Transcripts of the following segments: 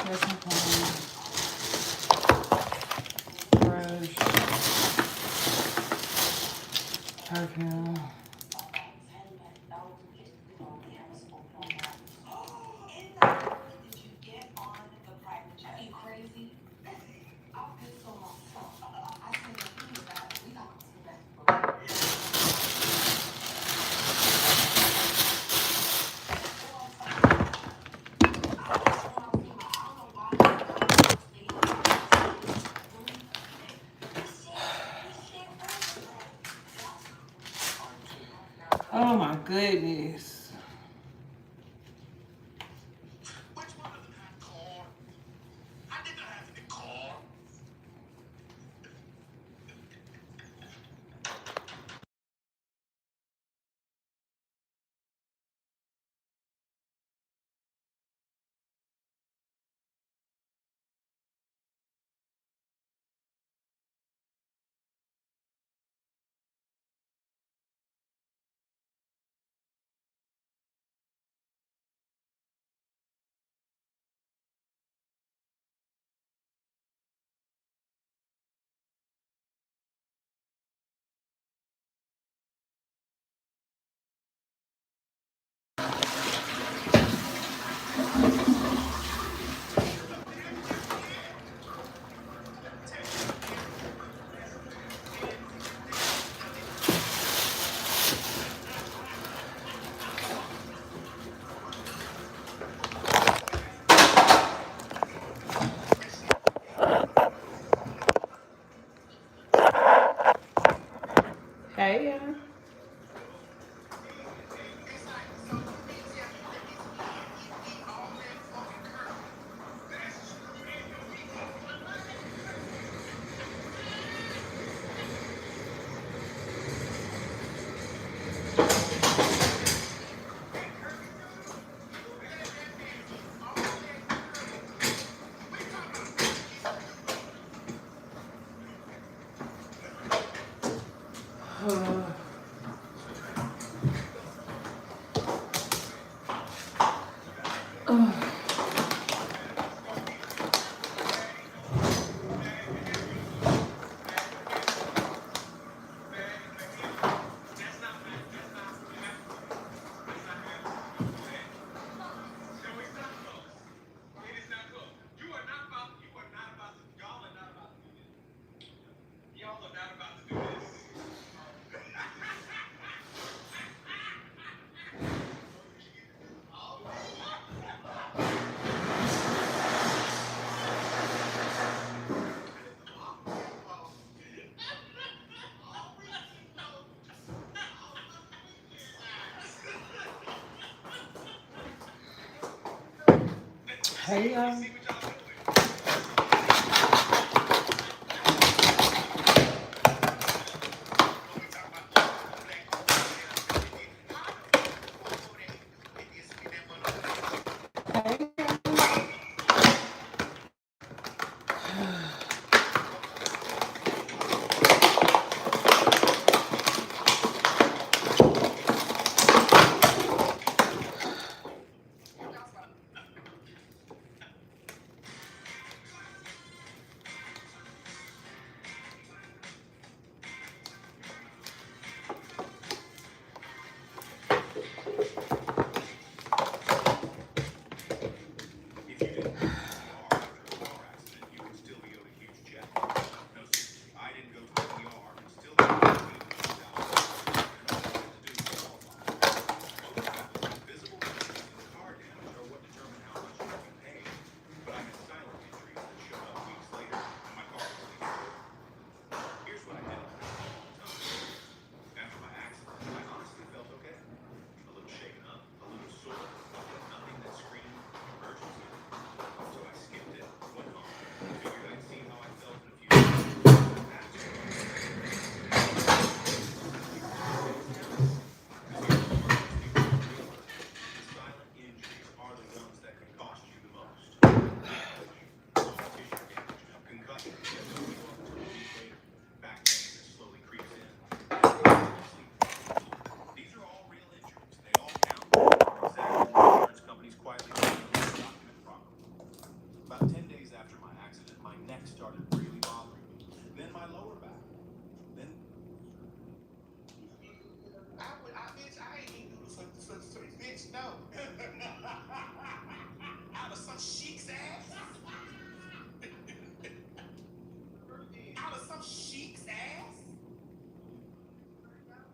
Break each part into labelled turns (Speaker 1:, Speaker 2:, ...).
Speaker 1: Dressing comb, brush, perfume. Oh my goodness. Hey, yeah. Hey, yeah.
Speaker 2: About 10 days after my accident, my neck started really bothering me. Then my lower back. Then bitch, I ain't even do it for bitch, no. Out of some sheik's ass. Out of some sheik's ass.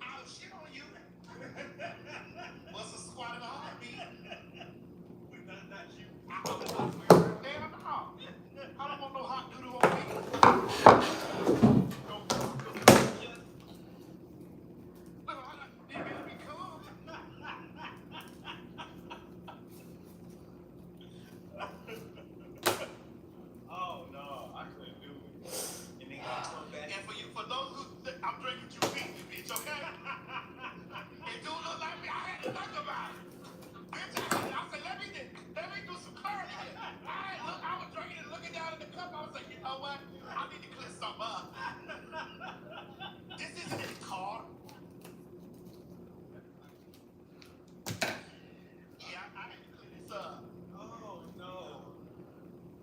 Speaker 2: I'll shit on you. What's a squat and a heartbeat? Not you. Hell no. I don't want no hot doodle on me. Oh no, I couldn't do it. And then gonna come back. And for those who I'm drinking you pizza, bitch, okay? It do look like me. I had to think about it. Bitch, I said, let me do some curry here. I was drinking and looking down in the cup. I was like, you know what? I need to clear something up. This isn't any car. Yeah, I had to clear this up. Oh no.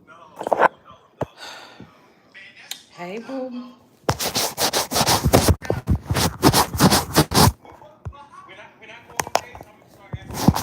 Speaker 2: No. Man, that's
Speaker 1: Hey, boo.
Speaker 2: When I go on dates, I'm gonna start asking you.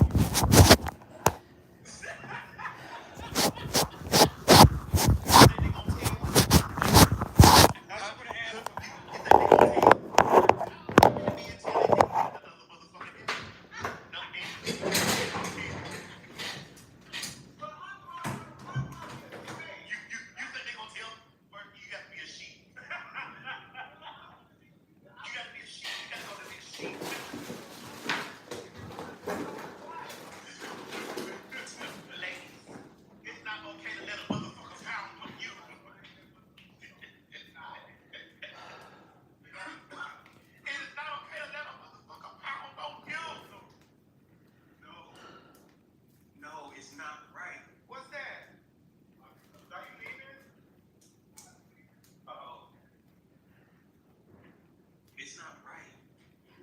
Speaker 2: It's not right.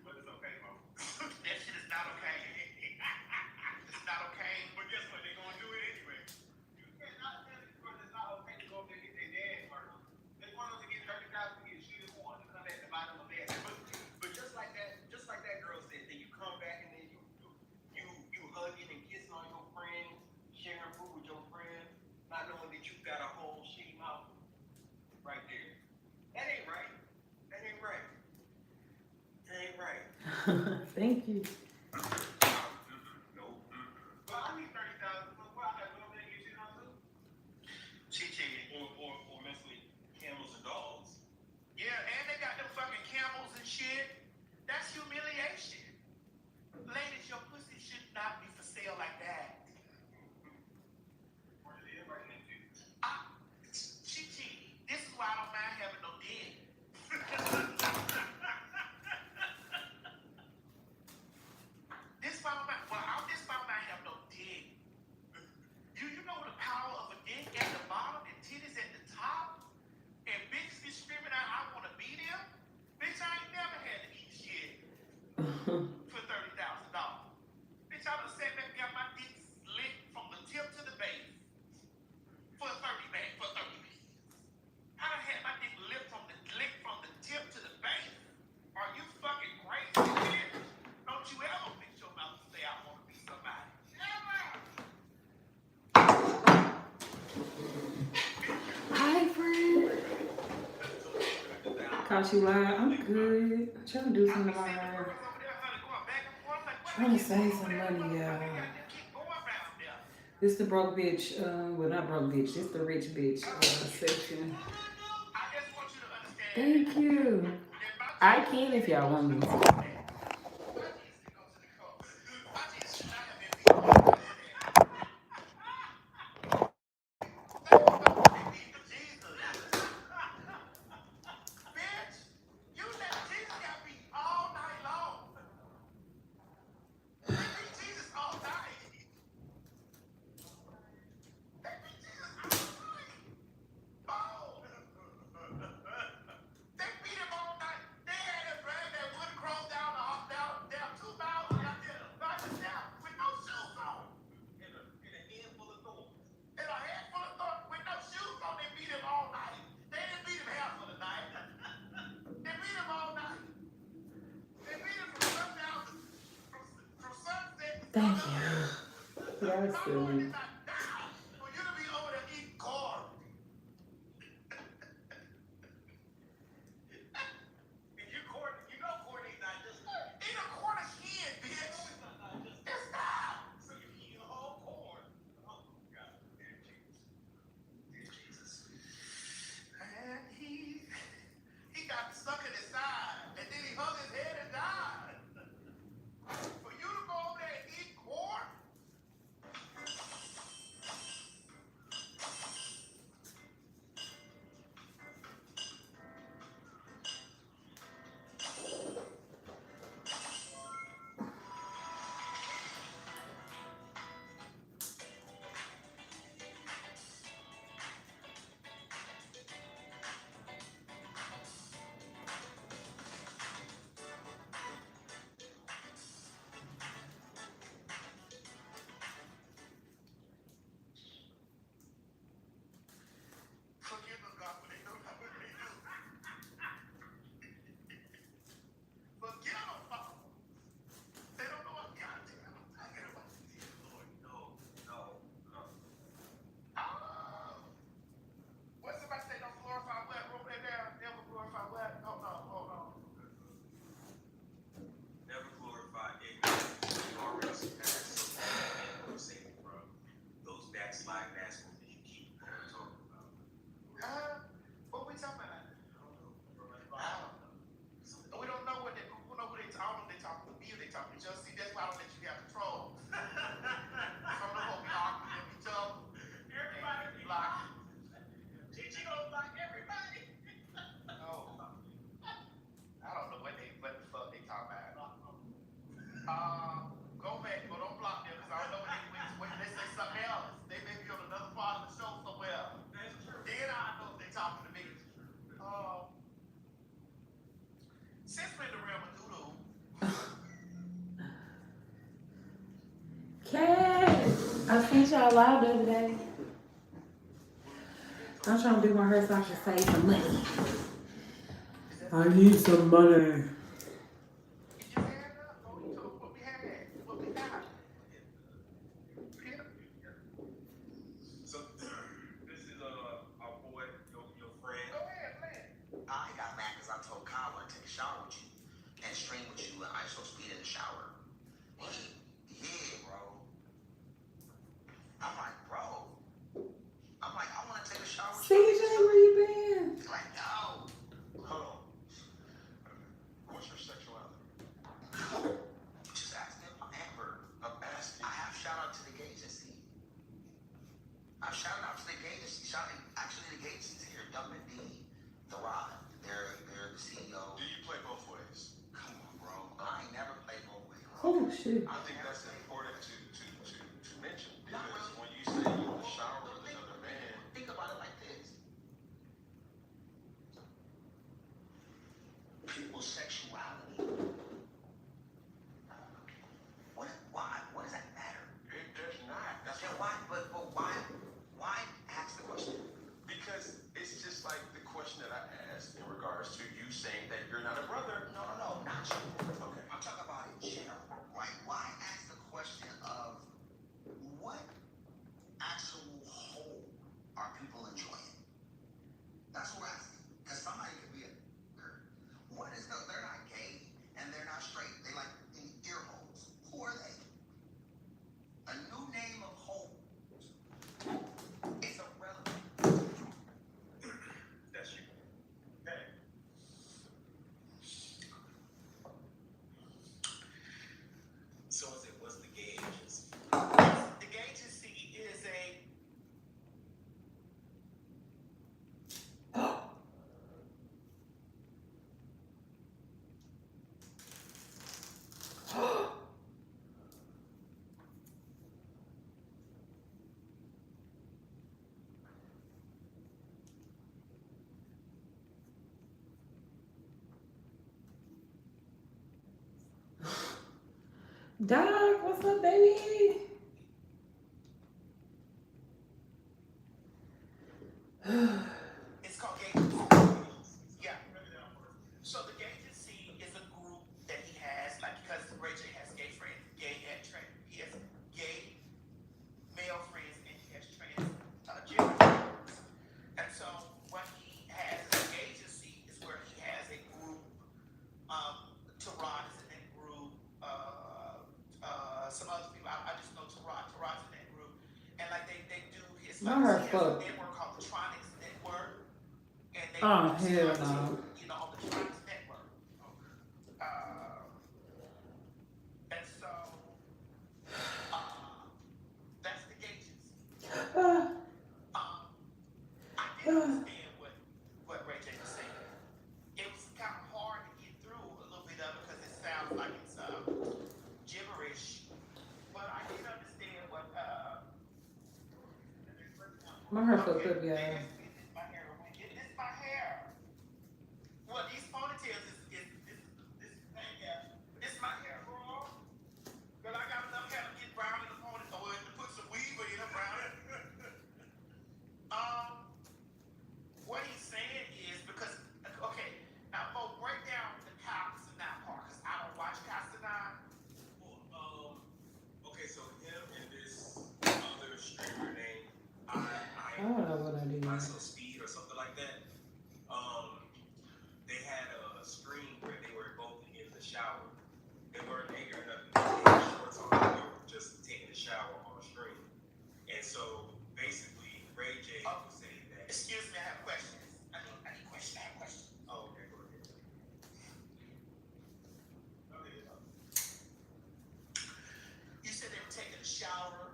Speaker 2: But it's okay, Mo. That shit is not okay. It's not okay. But guess what? They're gonna do it anyway. You cannot tell these brothers it's not okay to go up there and get their dad murdered. They want them to get 30,000 to get shit on to come back to buy them a bed. But just like that girl said, then you come back and then you hugging and kissing on your friends, sharing food with your friends, not knowing that you got a whole shitty mouth right there. That ain't right. That ain't right. That ain't right.
Speaker 1: Thank you.
Speaker 2: No. Well, I need 30,000. Well, I got no thing you shit on too. Cheating or messing camels and dogs. Yeah, and they got them fucking camels and shit. That's humiliation. Ladies, your pussy should not be for sale like that. Where it is right now, too. Chi-Chi, this is why I don't mind having no dick. This why I don't mind having no dick. You know the power of a dick at the bottom and titties at the top? And bitches be screaming out, I want to be them? Bitch, I ain't never had to eat shit for $30,000. Bitch, I would've sat back and got my dick lit from the tip to the base for 30 pieces. I done had my dick lit from the tip to the base. Are you fucking crazy, bitch? Don't you ever fix your mouth and say I want to be somebody.
Speaker 1: Hi, friend. Caught you live. I'm good. I'm trying to do something about live. Trying to save some money, y'all. This the broke bitch. Well, not broke bitch. This the rich bitch section. Thank you. I can if y'all want me to. Thank you. Y'all
Speaker 2: My
Speaker 1: silly.
Speaker 2: Lord did not die for you to be over there eating corn. And you corn, you know corn ain't not just eat a corn of skin, bitch. It's not. So you eat a whole corn. Oh God, dear Jesus. Dear Jesus. And he got stuck in his side, and then he hung his head and died. For you to go over there and eat corn? Forgive them, God, when they don't know what they do. Forgive them, Father. They don't know what God did. I'm talking about you, Lord. No. Oh. What somebody say, don't glorify what? Wrote that down. Never glorify what? Hold on.
Speaker 3: Never glorify ignorance. You already surpassed so many and saved from those backsliding assholes that you keep talking about.
Speaker 2: What we talking about?
Speaker 3: I don't know.
Speaker 2: We don't know what they. We know who they. I don't know if they talking to me or they talking to Chelsea. That's why I don't let you have control. Some of them will be arguing with each other. Everybody be blocked. Teaching gonna block everybody. No. I don't know what the fuck they talking about. Go back, but don't block them because I don't know when they say something else. They may be on another part of the show somewhere. That's true. Then I know if they talking to me. Since we're in the realm of doodle.
Speaker 1: Cat, I seen y'all live the other day. I'm trying to do my hair so I can save some money. I need some money.
Speaker 2: What we had, what we got.
Speaker 3: So this is our boy, your friend.
Speaker 2: Go ahead, play it.
Speaker 4: I got mad because I told Kyle to take a shower with you and stream with you and ISO speed in the shower. Yeah, bro. I'm like, I want to take a shower with
Speaker 1: CJ,
Speaker 4: you.
Speaker 1: where you been?
Speaker 4: He's like, no.
Speaker 3: Hold on. What's your sexuality?
Speaker 4: Just ask him, Amber.
Speaker 3: I'm asking.
Speaker 4: I have shout out to the gay agency. I've shouted out to the gay agency. Actually, the gay agency here, Dublin D, The Rod. They're the CEO.
Speaker 3: Do you play both ways?
Speaker 4: Come on, bro. I ain't never played both ways.
Speaker 1: Oh, shoot.
Speaker 3: I think that's important to mention because when you say you in the shower with another man,
Speaker 4: Think about it like this. People's sexuality. What does that matter?
Speaker 3: it does not. That's
Speaker 4: Yeah,
Speaker 3: what.
Speaker 4: why ask the question?
Speaker 3: Because it's just like the question that I asked in regards to you saying that you're not a brother.
Speaker 4: No, not you.
Speaker 3: Okay.
Speaker 4: I'm talking about in general, right? Why ask the question of what actual whole are people enjoying? That's what we're asking. Because somebody could be they're not gay and they're not straight. They like ear holes. Who are they? A new name of hope. It's irrelevant.
Speaker 3: That's you. Okay. So what's the gay agency?
Speaker 2: The gay agency is a.
Speaker 1: Doc, what's up, baby?
Speaker 2: It's called gay. Yeah. So the gay agency is a group that he has, like because Ray J has gay friends, gay and trans. He has
Speaker 1: I heard
Speaker 2: there's a
Speaker 1: fuck.
Speaker 2: network called the Tronics Network, and they
Speaker 1: Oh,
Speaker 2: produce
Speaker 1: hell
Speaker 2: content,
Speaker 1: no.
Speaker 2: you know, on the Tronics Network. And so that's the gauges. I didn't understand what Ray J was saying. It was kind of hard to get through a little bit of it because it sounds like it's gibberish. But I did understand what.
Speaker 1: My hair fucked
Speaker 2: Okay,
Speaker 1: up, y'all.
Speaker 2: this my hair. This my hair. Well, these ponytails is this thing here. This my hair, bro. Girl, I got enough hair to get brown in the ponytail, or to put some weave in it, brown. What he's saying is because okay, now Mo, break down the Kyle Sanaa part because I don't watch Kyle Sanaa.
Speaker 3: Okay, so him and this other streamer named
Speaker 1: I don't know what I did.
Speaker 3: I saw Speed or something like that. They had a screen where they were both in the shower. They weren't naked or nothing. They had shorts on. They were just taking a shower on the screen. And so basically, Ray J was saying that.
Speaker 2: Excuse me, I have questions. I need questions. I have questions.
Speaker 3: Oh, okay, go ahead. Okay,
Speaker 2: You said they were taking a shower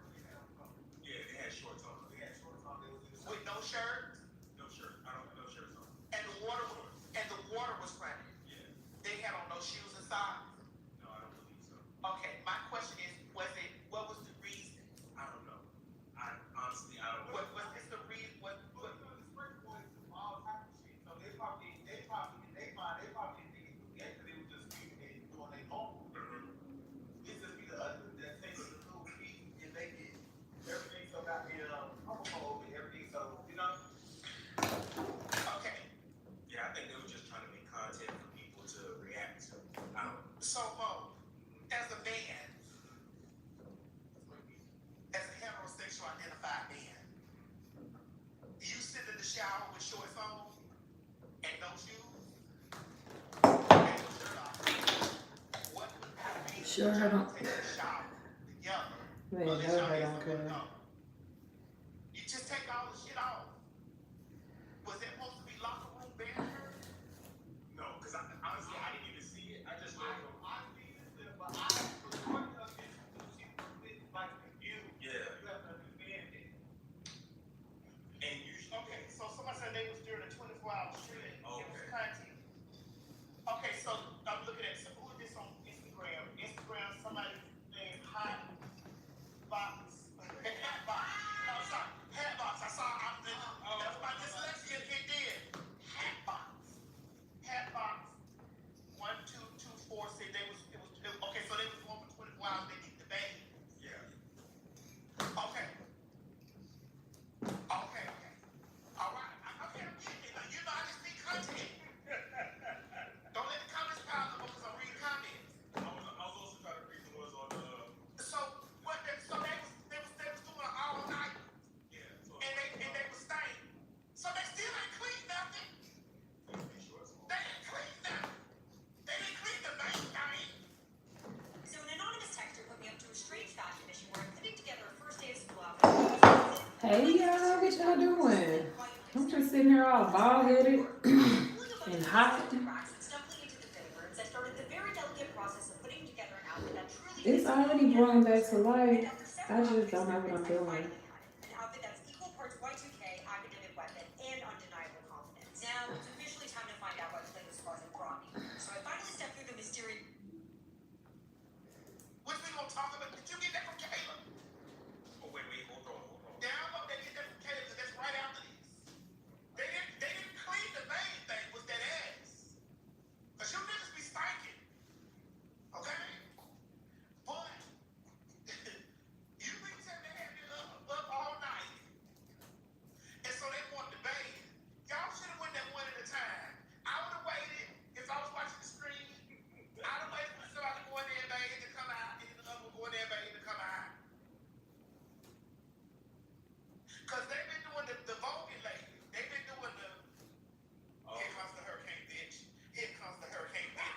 Speaker 3: yeah, they had shorts on. They had shorts on. They was in the
Speaker 2: with no shirt,
Speaker 3: no shirt. I don't have no shirts on.
Speaker 2: and the water was running.
Speaker 3: Yeah.
Speaker 2: They had on no shoes inside.
Speaker 3: No, I don't believe so.
Speaker 2: Okay, my question is, what was the reason?
Speaker 3: I don't know. I honestly, I don't know.
Speaker 2: What was this the reason? What?
Speaker 3: The spring boys do all type of shit. So they probably think it was extra. They were just doing their own. This just be the other that takes the little piece and they get everything so goddamn homophobe and everything so, you know?
Speaker 2: Okay,
Speaker 3: Yeah, I think they were just trying to make content for people to react to. I don't know.
Speaker 2: so Mo, as a man, as a heterosexual identified man, you sit in the shower with shorts on and no shoes and no shirt off. What would be the
Speaker 1: Sure, I don't.
Speaker 2: taking a shower together?
Speaker 1: Man,
Speaker 2: Unless
Speaker 1: that
Speaker 2: y'all
Speaker 1: I
Speaker 2: had
Speaker 1: don't
Speaker 2: somewhere to
Speaker 1: care.
Speaker 2: go. You just take all the shit off. Was that supposed to be locker room banter?
Speaker 3: No, because honestly, I didn't even see it. I just know from yeah.
Speaker 2: You have to understand it.
Speaker 3: And usually,
Speaker 2: Okay, so somebody said they was during a 24-hour stream. It was
Speaker 3: Okay.
Speaker 2: content. Okay, so I'm looking at who is this on Instagram? Somebody named Hot Box. Hat Box. No, sorry. Hat Box. I saw that's my dyslexia kicked in. Hat Box. Hat Box. 1224 said okay, so they was going for 24 hours, they get the bang.
Speaker 3: yeah.
Speaker 2: Okay. All right. Okay, I'm getting it. You know, I just need content. Don't let the comments pile up because I'm reading comments.
Speaker 3: I was also trying to read the ones on
Speaker 2: So what? So they was doing it all night,
Speaker 3: yeah. So
Speaker 2: and they was staying. So they still ain't clean nothing. They ain't clean nothing. They didn't clean the main thing.
Speaker 5: So an anonymous texter put me up to a strange fashion mission where I'm putting together a first day of school outfit.
Speaker 1: Hey, y'all, what y'all doing? I'm just sitting here all bald-headed and hot.
Speaker 5: Stumbling into the fitting rooms, I started the very delicate process of putting together an outfit that truly
Speaker 1: It's already brought back to life. I just don't know what I'm doing.
Speaker 5: An outfit that's equal parts Y2K, academic weapon, and undeniable confidence. Now, it's officially time to find out what Clayton's closet brought me. So I finally stepped through the mysterious...
Speaker 2: Which we gonna talk about? Did you get that from Caleb?
Speaker 3: Oh, wait, hold on.
Speaker 2: Download that, get that from Caleb, 'cause that's right after this. They didn't clean the main thing with that ass. 'Cause you niggas be stinking. Okay? But you niggas have to have it up all night. And so they want the bang. Y'all should have went that one at a time. I would have waited if I was watching the screen. I'd have waited for somebody to go in there and bang to come out, and then the other one go in there and bang to come out. Because they've been doing the voguing lately. They've been doing the here comes the hurricane, bitch. Here comes the hurricane, bitch.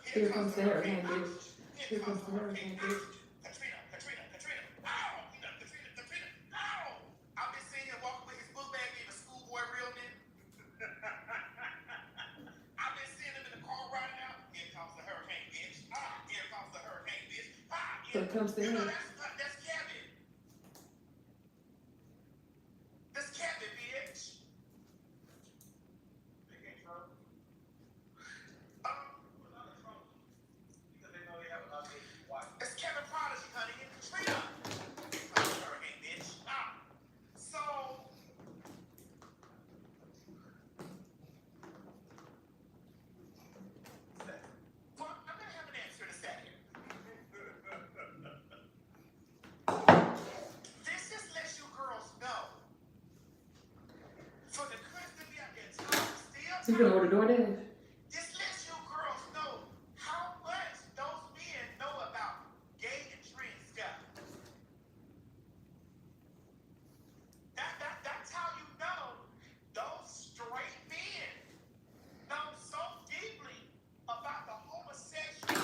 Speaker 1: Here comes the hurricane, bitch. Here comes the hurricane, bitch.
Speaker 2: Katrina. Ow! You know, Katrina. Ow! I've been seeing him walk
Speaker 1: it comes to
Speaker 2: You know
Speaker 1: him.
Speaker 2: that's Kevin. That's Kevin, bitch.
Speaker 3: They can't trust them.
Speaker 2: Um,
Speaker 3: Well, not a trouble. Because they know they have a lot of babies watching.
Speaker 2: it's Kevin Prodigy, honey, and Katrina. Hurricane, bitch. So, well, I'm gonna have an answer in a second. This just lets you girls know. For the critics to be out there talking,
Speaker 1: You
Speaker 2: still
Speaker 1: can
Speaker 2: talking,
Speaker 1: order DoorDash.
Speaker 2: this lets you girls know how much those men know about gay and trans stuff. That's how you know those straight men know so deeply about the homosexual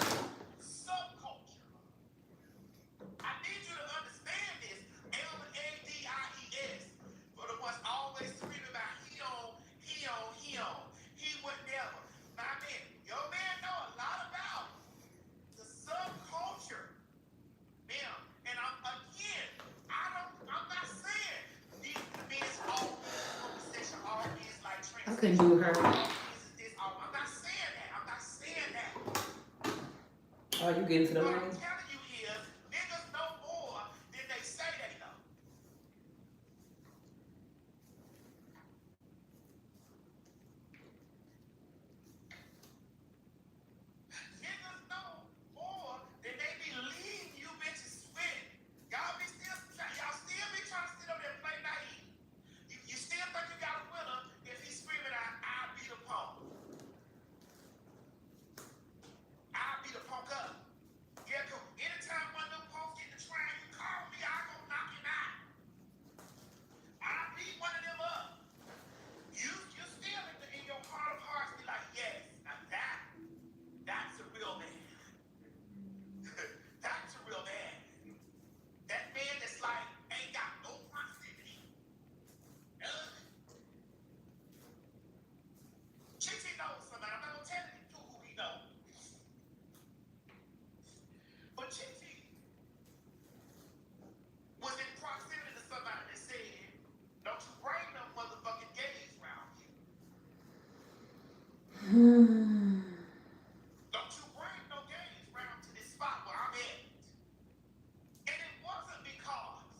Speaker 2: subculture. I need you to understand this. LADIES. For the ones always screaming about he would never. My man, your man know a lot about the subculture. Yeah. And I'm not saying these men all homosexual, all is like
Speaker 1: I
Speaker 2: trans.
Speaker 1: couldn't do her.
Speaker 2: I'm not saying that. I'm not saying that.
Speaker 1: Oh, you getting to the
Speaker 2: What I'm
Speaker 1: line?
Speaker 2: telling you is niggas know more than they say they know. Niggas know more than they believe you bitches with. Y'all still be trying to sit up there and play naive. You still think you got a winner if he's screaming out, I'll beat a punk. I'll beat a punk up. Yeah, cool. Anytime one of them punks get to trying, you call me, I'll go knock him out. I'll beat one of them up. You still in your heart of hearts be like, yes, now that's a real man. That's a real man. That man that's like, ain't got no proximity. Chichi knows somebody. I'm not gonna tell you who he knows. But Chichi was in proximity to somebody that said, don't you bring them motherfucking gays around you. Don't you bring no gays around to this spot where I'm at. And it wasn't because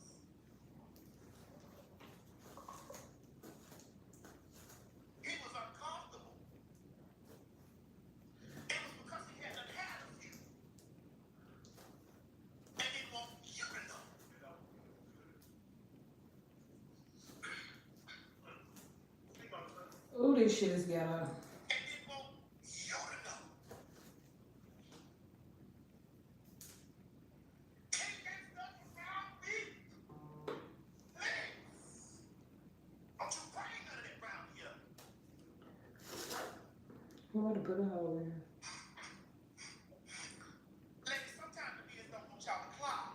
Speaker 2: he was uncomfortable. It was because he hadn't had a few. And didn't want you to know.
Speaker 3: Speak on the
Speaker 1: Oh, this shit is ghetto.
Speaker 2: And didn't want you to know. Take that stuff around me. Please. Don't you bring none of that around here.
Speaker 1: I want to put a hole in.
Speaker 2: Ladies, sometimes the men don't want y'all to clock.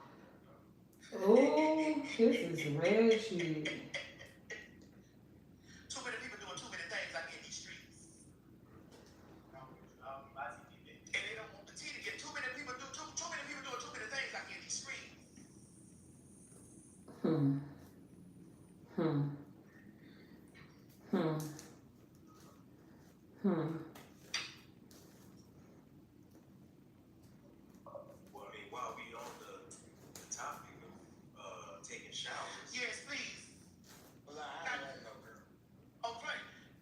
Speaker 1: Oh, this is red shit.
Speaker 2: Too many people doing too many things out here in these streets. And they don't want the tea to get too many people doing too many things out here in these streets.
Speaker 1: Hmm.
Speaker 3: Well, I mean, while we on the topic of taking showers.
Speaker 2: Yes, please.
Speaker 6: Well, I ain't letting no girl.
Speaker 2: Oh, play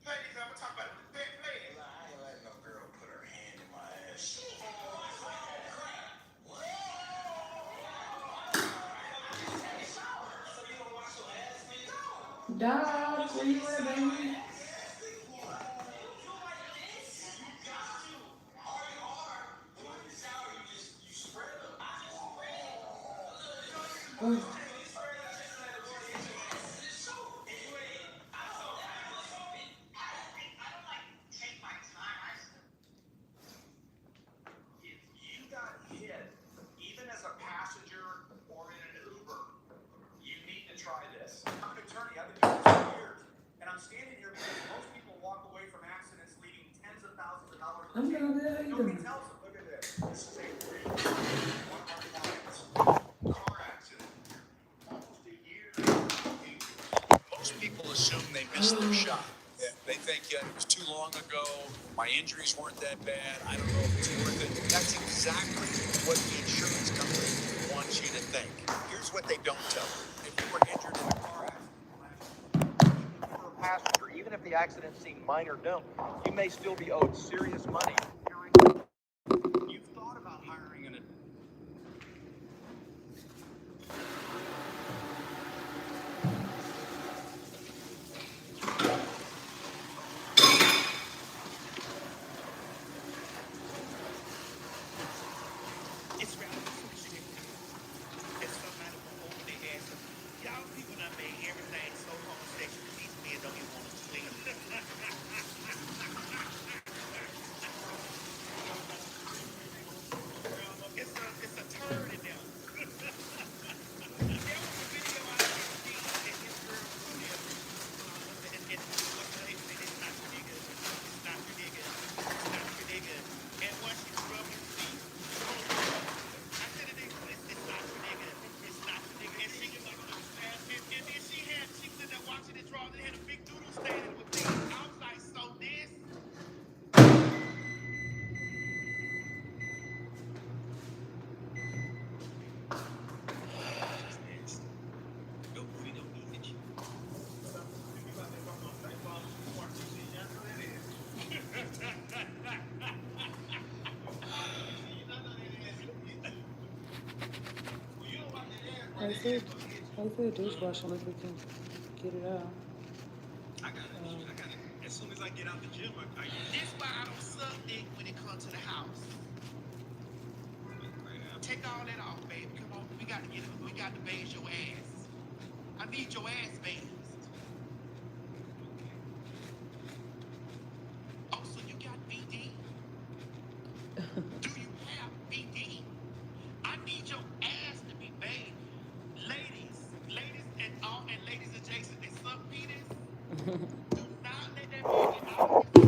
Speaker 2: these. I'm gonna talk about it. Play it.
Speaker 6: Well, I ain't letting no girl put her hand in my ass.
Speaker 1: Dog, where you at, baby? Oh.
Speaker 2: You got hit, even as a passenger or in an Uber, you need to try this. I'm an attorney. I've been doing this for years, and I'm standing here because most people walk away from accidents leaving tens of thousands of dollars.
Speaker 1: I'm doing good. How you
Speaker 2: Nobody
Speaker 1: doing?
Speaker 2: tells them. Look at this. This is a real one of our clients.
Speaker 7: them they missed their shot. Yeah, they think it was too long ago. My injuries weren't that bad. I don't know if it's worth it. That's exactly what the insurance company wants you to think. Here's what they don't tell you. If you were injured in a car accident, if you were a passenger, even if the accident seemed minor, you may still be owed serious money. You've thought about hiring an
Speaker 2: It's rather unfortunate. If somebody will open their ass up. Y'all people done made everything so homosexual. These men don't even want to clean. It's a turd in there. There was a video I seen and this girl was on there. And what's her name? It's not your nigga. It's not your nigga. It's not your nigga. And once she rubbed his feet, I said to nigga, it's not your nigga. It's not your nigga. And she was like, and then she was in there watching it draw and had a big doodle standing with me. I was like, so this.
Speaker 1: Hopefully the dishwasher if we can get it out.
Speaker 2: I got it. As soon as I get out the gym, this why I don't suck dick when it comes to the house. Take all that off, baby. Come on, we got to bathe your ass. I need your ass bathed. Oh, so you got BD? Do you have BD? I need your ass to be bathed. Ladies and ladies adjacent, they suck penis. Do not let that man get out of his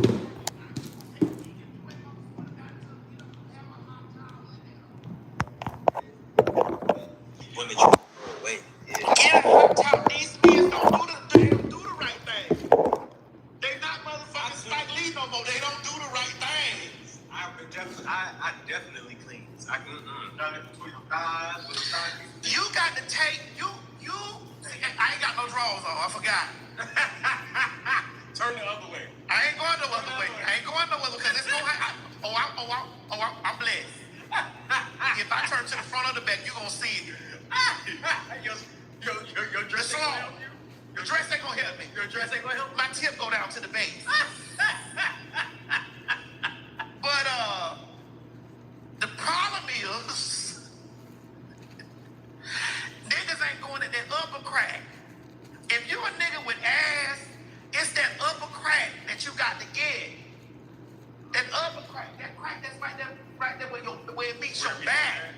Speaker 6: Women throw away. Yeah.
Speaker 2: get a hot top. These men don't do the right thing. They not motherfucking Spike Lee no more. They don't do the right thing.
Speaker 3: I definitely clean. I can done it between your thighs, with the thighs.
Speaker 2: You got to take you. I ain't got no drawers on. I forgot.
Speaker 3: Turn the other way.
Speaker 2: I ain't going no other way. Because it's gonna happen. I'm blessed. If I turn to the front or the back, you gonna see it.
Speaker 3: Your dress
Speaker 2: It's
Speaker 3: ain't gonna
Speaker 2: long.
Speaker 3: help you?
Speaker 2: Your dress ain't gonna help me.
Speaker 3: Your dress ain't gonna help you?
Speaker 2: My tip go down to the base. But the problem is niggas ain't going at that upper crack. If you a nigga with ass, it's that upper crack that you got to get. That upper crack, that crack that's right there where it meets your back.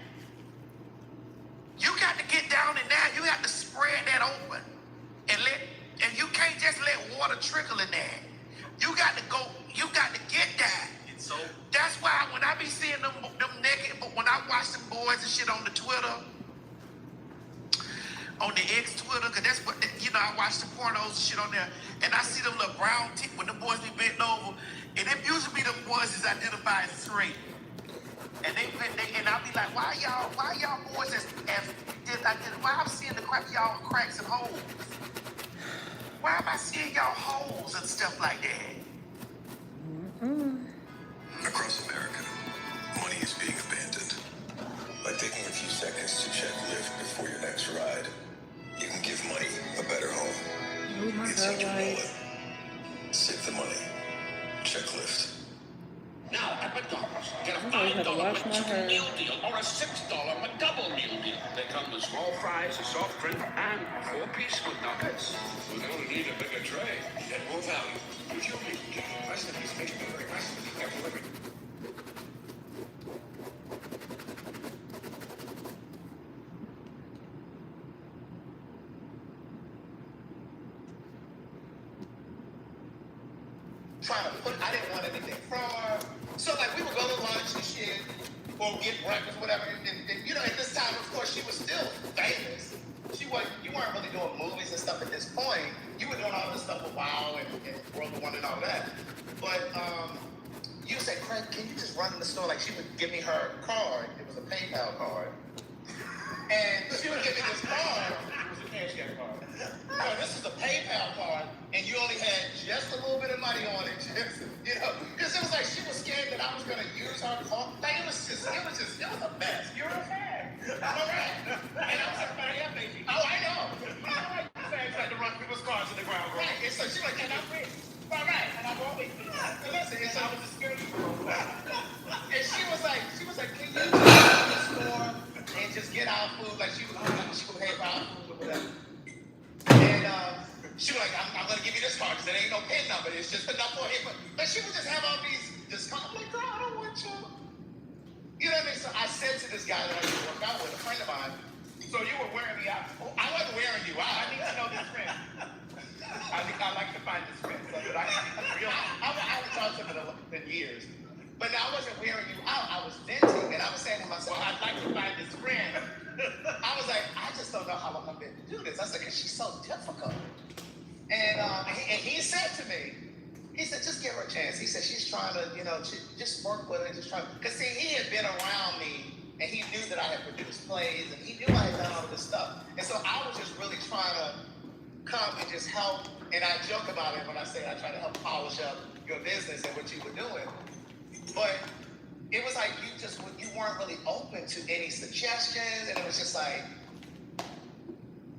Speaker 2: You got to get down in that. You have to spread that open. And you can't just let water trickle in there. You got to get that.
Speaker 3: So
Speaker 2: That's why when I be seeing them naked, but when I watch them boys and shit on the Twitter, on the X Twitter, because that's what, I watch the pornos and shit on there, and I see them little brown tip when the boys be bent over, and it usually be the boys is identified as straight. And I be like, why y'all boys why I'm seeing the crack y'all cracks and holes? Why am I seeing y'all holes and stuff like that?
Speaker 8: Across America, money is being abandoned. By taking a few seconds to check Lyft before your next ride, you can give money a better home. Inside your wallet. Save the money. Check Lyft.
Speaker 9: Now at McDonald's, get a $5 McChicken meal deal or a $6 McDouble meal deal. They come with small fries, a soft drink, and 4-piece McNuggets. We're going to need a bigger tray. Get more value. With your meal deal, recipes makes me very recipe careful living.
Speaker 2: I didn't want anything from her. So like we would go to lunch and shit, or get breakfast, whatever. And at this time, of course, she was still famous. You weren't really doing movies and stuff at this point. you were doing all this stuff with WoW and World of Wonder and all that. But you said, Craig, can you just run in the store? Like, she would give me her card. It was a PayPal card. And she would give me this card. It was a cash app card. No, this is a PayPal card, and you only had just a little bit of money on it. Just, you know, because it was like she was scared that I was going to use her card. Like, it was a mess. You're a fan. All right. And I was everybody else, baby. Oh, I know. Fans had to run people's cars to the ground. Right. And so she was like, and I'm rich. All right. And I've always been. Listen, and so I was a security girl. And she was like, can you just go to the store and just get our food? Like, she would pay for our food or whatever. And she was like, I'm going to give you this card because there ain't no PIN number. It's just enough for him. But she would just have all these discounts. I'm like, girl, I don't want you. You know what I mean? So I said to this guy that I used to work out with, a friend of mine, so you were wearing me out. Oh, I wasn't wearing you out. I need to know this friend. I think I like to find this friend. So that I haven't talked to him in years. But I wasn't wearing you out. I was venting, and I was saying to myself, I'd like to find this friend. I was like, I just don't know how I'm going to do this. I said, because she's so difficult. And he said to me, he said, just give her a chance. He said, she's trying to, you know, just work with her and just try. Because, see, he had been around me, and he knew that I had produced plays, and he knew I had done all of this stuff. And so I was just really trying to come and just help. And I joke about it when I say I try to help polish up your business and what you were doing. But it was like you weren't really open to any suggestions, and it was just like,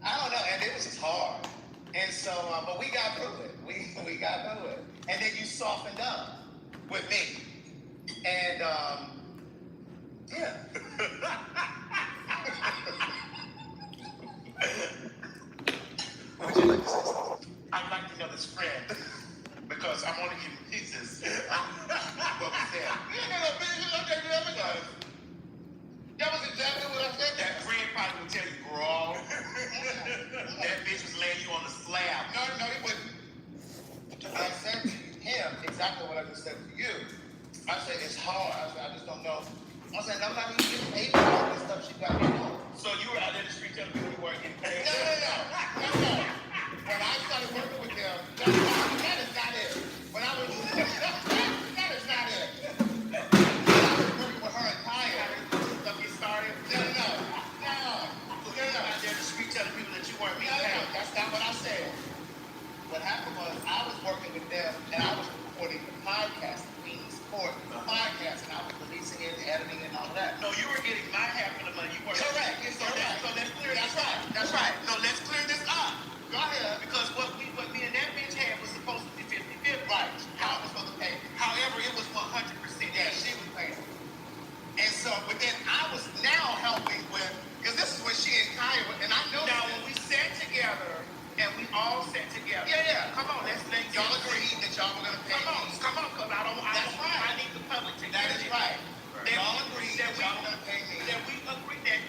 Speaker 2: I don't know, and it was just hard. And so, but we got through it. We got through it. And then you softened up with me. And, yeah. Would you like to say something? I'd like to know this friend. Because I'm only giving pieces. What was that? That was exactly what I said. That friend probably would tell you, bro. That bitch was laying you on the slab. No, he wouldn't. I said to him exactly what I just said to you. I said, it's hard. I said, I just don't know. I said, I'm not even getting paid for all this stuff she got going on. So you were out there in the street telling people you weren't getting paid? No. When I started working with them, that is not it. When I was, that is not it. When I was working with her and Kaya, stuff get started. No. Out there in the street telling people that you weren't getting paid. No, that's not what I said. What happened was I was working with them and I was recording the podcast, being support the podcast, and I was releasing it, editing it, and all of that. No, you were getting my half of the money. You weren't. Correct. So let's clear this up. That's right. No, let's clear this up. Go ahead. Because what me and that bitch had was supposed to be 50-50. Right. How I was supposed to pay. However, it was 100%. Yeah, she was paying. And so, but then I was now helping with, because this is what she and Kaya were, and I know now when we sat together. And we all sat together. Yeah. Come on, let's y'all agreed that y'all were gonna pay. Come on, because I need the public to get it. That is right. Y'all agreed that y'all were gonna pay me. That we agreed that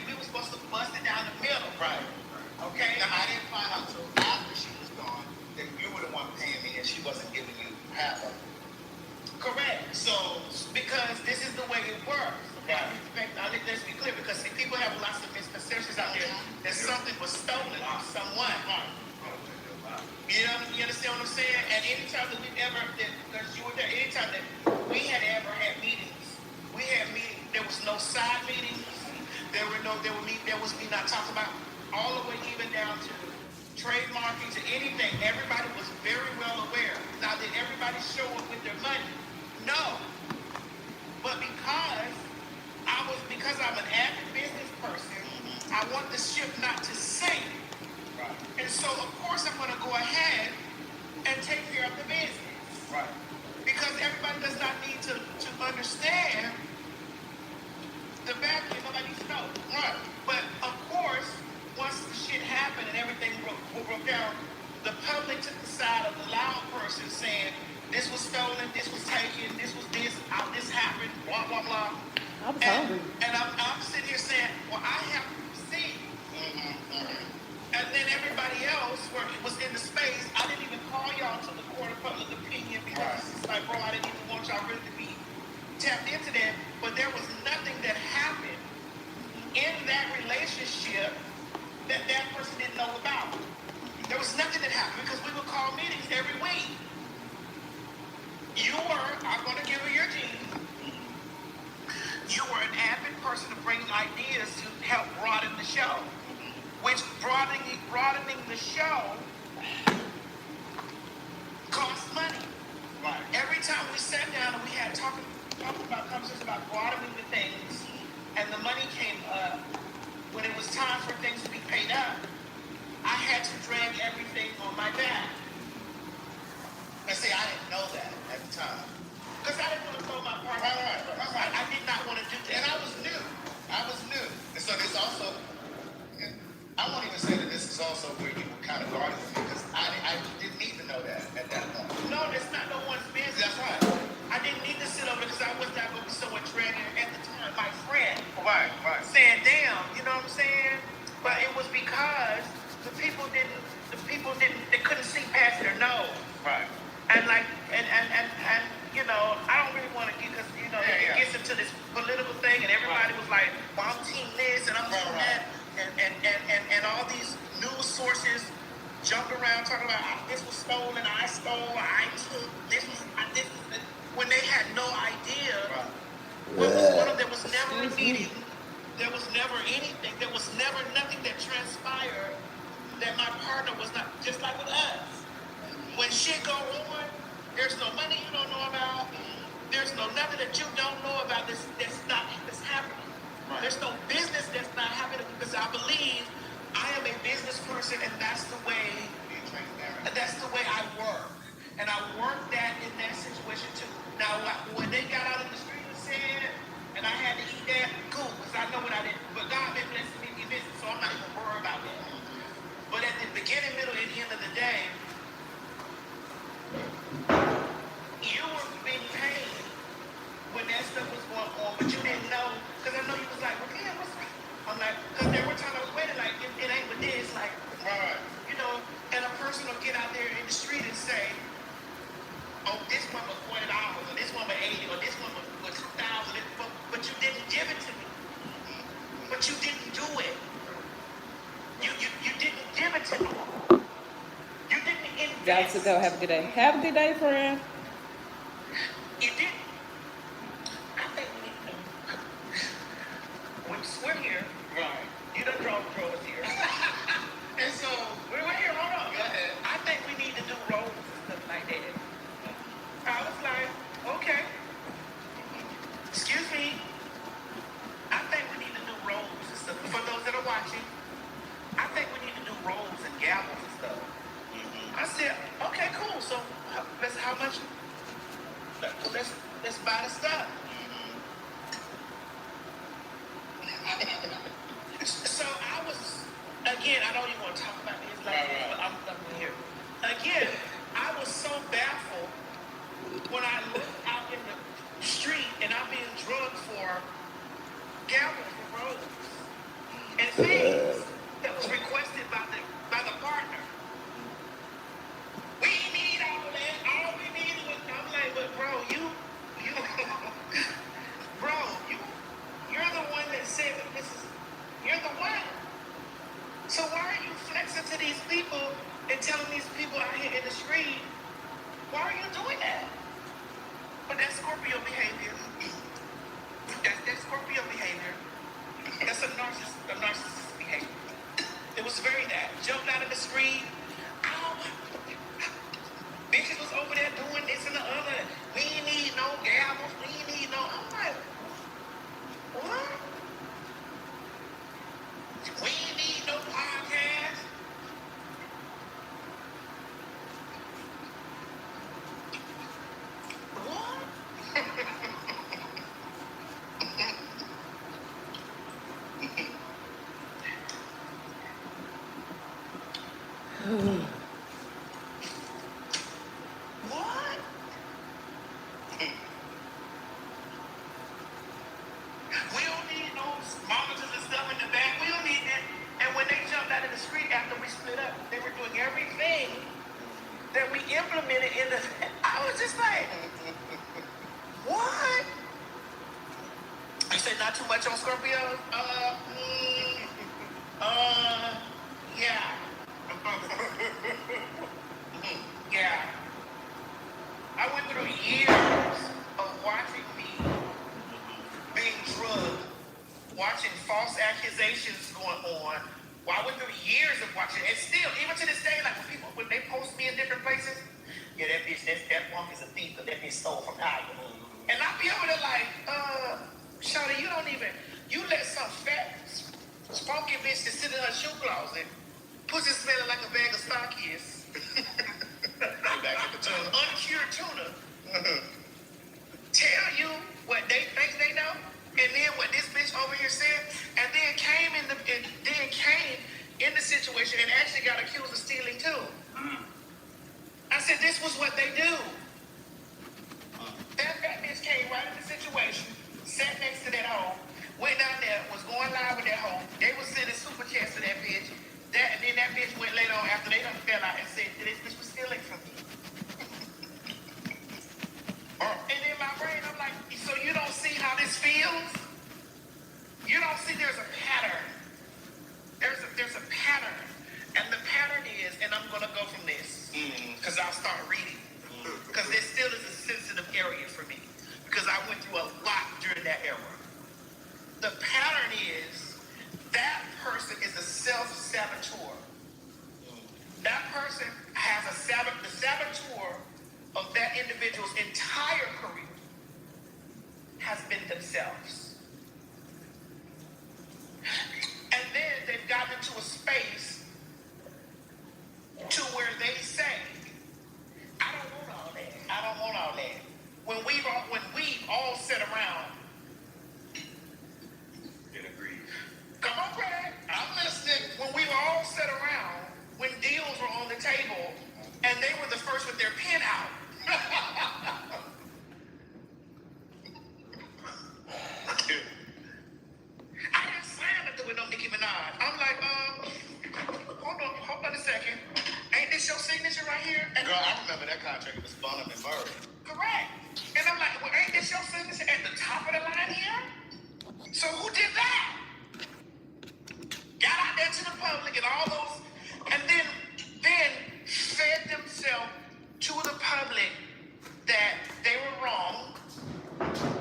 Speaker 2: we were supposed to bust it down the middle. Right. Okay. Now I didn't find out until after she was gone that you were the one paying me and she wasn't giving you half of it. Correct. So because this is the way it works. Right. I think let's be clear, because see, people have lots of misconceptions out there that something was stolen from someone. You understand what I'm saying? And anytime that we've ever, because you were there, anytime that we had ever had meetings, there was no side meetings, there was me not talking about all the way even down to trademarking to anything. Everybody was very well aware. Now, did everybody show up with their money? No. But because I'm an avid business person, I want the ship not to sink. Right. And so, of course, I'm going to go ahead and take care of the business. Right. Because everybody does not need to understand the back end. Nobody needs to know. Right. But, of course, once the shit happened and everything broke down, the public took the side of the loud person saying, this was stolen, this was taken, this happened, blah, blah, blah.
Speaker 1: I was hungry.
Speaker 2: And I'm sitting here saying, well, I have to see. And then everybody else was in the space. I didn't even call y'all to the court of public opinion because it's like, bro, I didn't even want y'all really to be tapped into that. But there was nothing that happened in that relationship that person didn't know about. There was nothing that happened because we would call meetings every week. I'm going to give her your gene. You were an avid person of bringing ideas to help broaden the show, which broadening the show costs money. Right. Every time we sat down and we had talking about conversations about broadening the things, and the money came up, when it was time for things to be paid up, I had to drag everything on my back. And see, I didn't know that at the time. Because I didn't want to throw my part out. Right. I did not want to do that. And I was new. And so this also, I won't even say that this is also where you were kind of guarding me, because I didn't need to know that at that point. No, that's not no one's business. That's right. I didn't need to sit over because I was not going to be someone dragging at the time, my friend. Right. Saying, damn, you know what I'm saying? But it was because the people didn't, they couldn't see past their nose. Right. And like, and you know, I don't really want to get, because, you know, it gets into this political thing, and everybody was like, well, I'm team this, and I'm team that, and all these news sources jump around talking about this was stolen, I stole, I took, this was, when they had no idea. There was never a meeting, there was never anything, there was never nothing that transpired that my partner was not, just like with us. When shit go on, there's no money you don't know about. There's no nothing that you don't know about that's happening. Right. There's no business that's not happening, because I believe I am a business person, and that's the way I work. And I worked that in that situation too. Now, when they got out in the street and said, and I had to eat that, cool, because I know what I did. But God been blessing me in business, so I'm not even worried about that. But at the beginning, middle, and end of the day, you were being paid when that stuff was going on, but you didn't know, because I know you was like, well, damn, what's that? I'm like, because there were times I was waiting, like, it ain't but this, like, right. You know, and a person will get out there in the street and say, oh, this one was $40, or this one was $80, or this one was $2,000, but you didn't give it to me. But you didn't do it. You didn't give it to me. You didn't invest.
Speaker 10: Got to go. Have a good day. Have a good day, friend.
Speaker 2: You didn't. I think we need to. We're here. Right. You done drove us here. And so, we're here. Hold on. Go ahead. I think we need to do roles and stuff like that. I was like, okay. Excuse me. I think we need to do roles and stuff. For those that are watching, I think we need to do roles and gavels and stuff. I said, okay, cool. So how much? Let's buy the stuff. So I was, again, I don't even want to talk about this like this, but I'm here. Again, I was so baffled when I looked out in the street and I'm being drugged for gavels for roles and things that was requested by the partner. We need all that. All we needed was, I'm like, but bro, you're the one that said that you're the one. So why are you flexing to these people and telling these people out here in the street, why are you doing that? But that's Scorpio behavior. That's Scorpio behavior. That's a narcissist behavior. It was very that. Jumped out of the street. Ow. Bitches was over there doing this and the other. We ain't need no gavels. We ain't need no. I'm like, what? We ain't need no podcast. What? What? We don't need no monitors and stuff in the back. We don't need that. And when they jumped out of the street after we split up, they were doing everything that we implemented in the. I was just like, what? You said not too much on Scorpio? Yeah. Yeah. I went through years of watching me being drugged, watching false accusations going on. Well, I went through years of watching, and still, even to this day, like when they post me in different places, yeah, that bitch, that punk is a thief, but that bitch stole from Iowa. And I be over there like, Shawty, you let some fat, spunky bitch that sit in her shoe closet, pussy smelling like a bag of Stockies, uncured tuna, tell you what they think they know, and then what this bitch over here said, and then came in the situation and actually got accused of stealing too. I said this was what they do. That fat bitch came right in the situation, sat next to that hoe, went down there, was going live with that hoe. They was sending super chats to that bitch. And then that bitch went later on after they done fell out and said this bitch was stealing from me. And in my brain, I'm like, so you don't see how this feels? You don't see there's a pattern. There's a pattern. And the pattern is, and I'm going to go from this, because I'll start reading. Because there still is a sensitive area for me. Because I went through a lot during that era. The pattern is, that person is a self-saboteur. That person has the saboteur of that individual's entire career has been themselves. And then they've gotten into a space to where they say, I don't want all that. I don't want all that. When we've all sat around.
Speaker 3: Did agree.
Speaker 2: Come on, Brad. I'm listening. When we were all sat around, when deals were on the table, and they were the first with their pen out. I didn't slam it with no Nicki Minaj. I'm like, hold on a second. Ain't this your signature right here? And
Speaker 3: Girl, I remember that contract was Bonham and Murray.
Speaker 2: correct. And I'm like, well, ain't this your signature at the top of the line here? So who did that? Got out there to the public and all those, and then fed themselves to the public that they were wrong.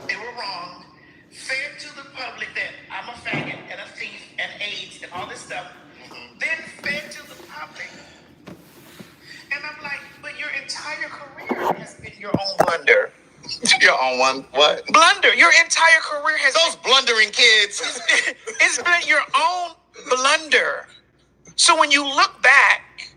Speaker 2: They were wrong. Fed to the public that I'm a faggot and a thief and AIDS and all this stuff. Then fed to the public. And I'm like, but your entire career has been your own blunder.
Speaker 3: Your own one, what?
Speaker 2: Blunder. Your entire career has
Speaker 3: Those blundering kids.
Speaker 2: it's been your own blunder. So when you look back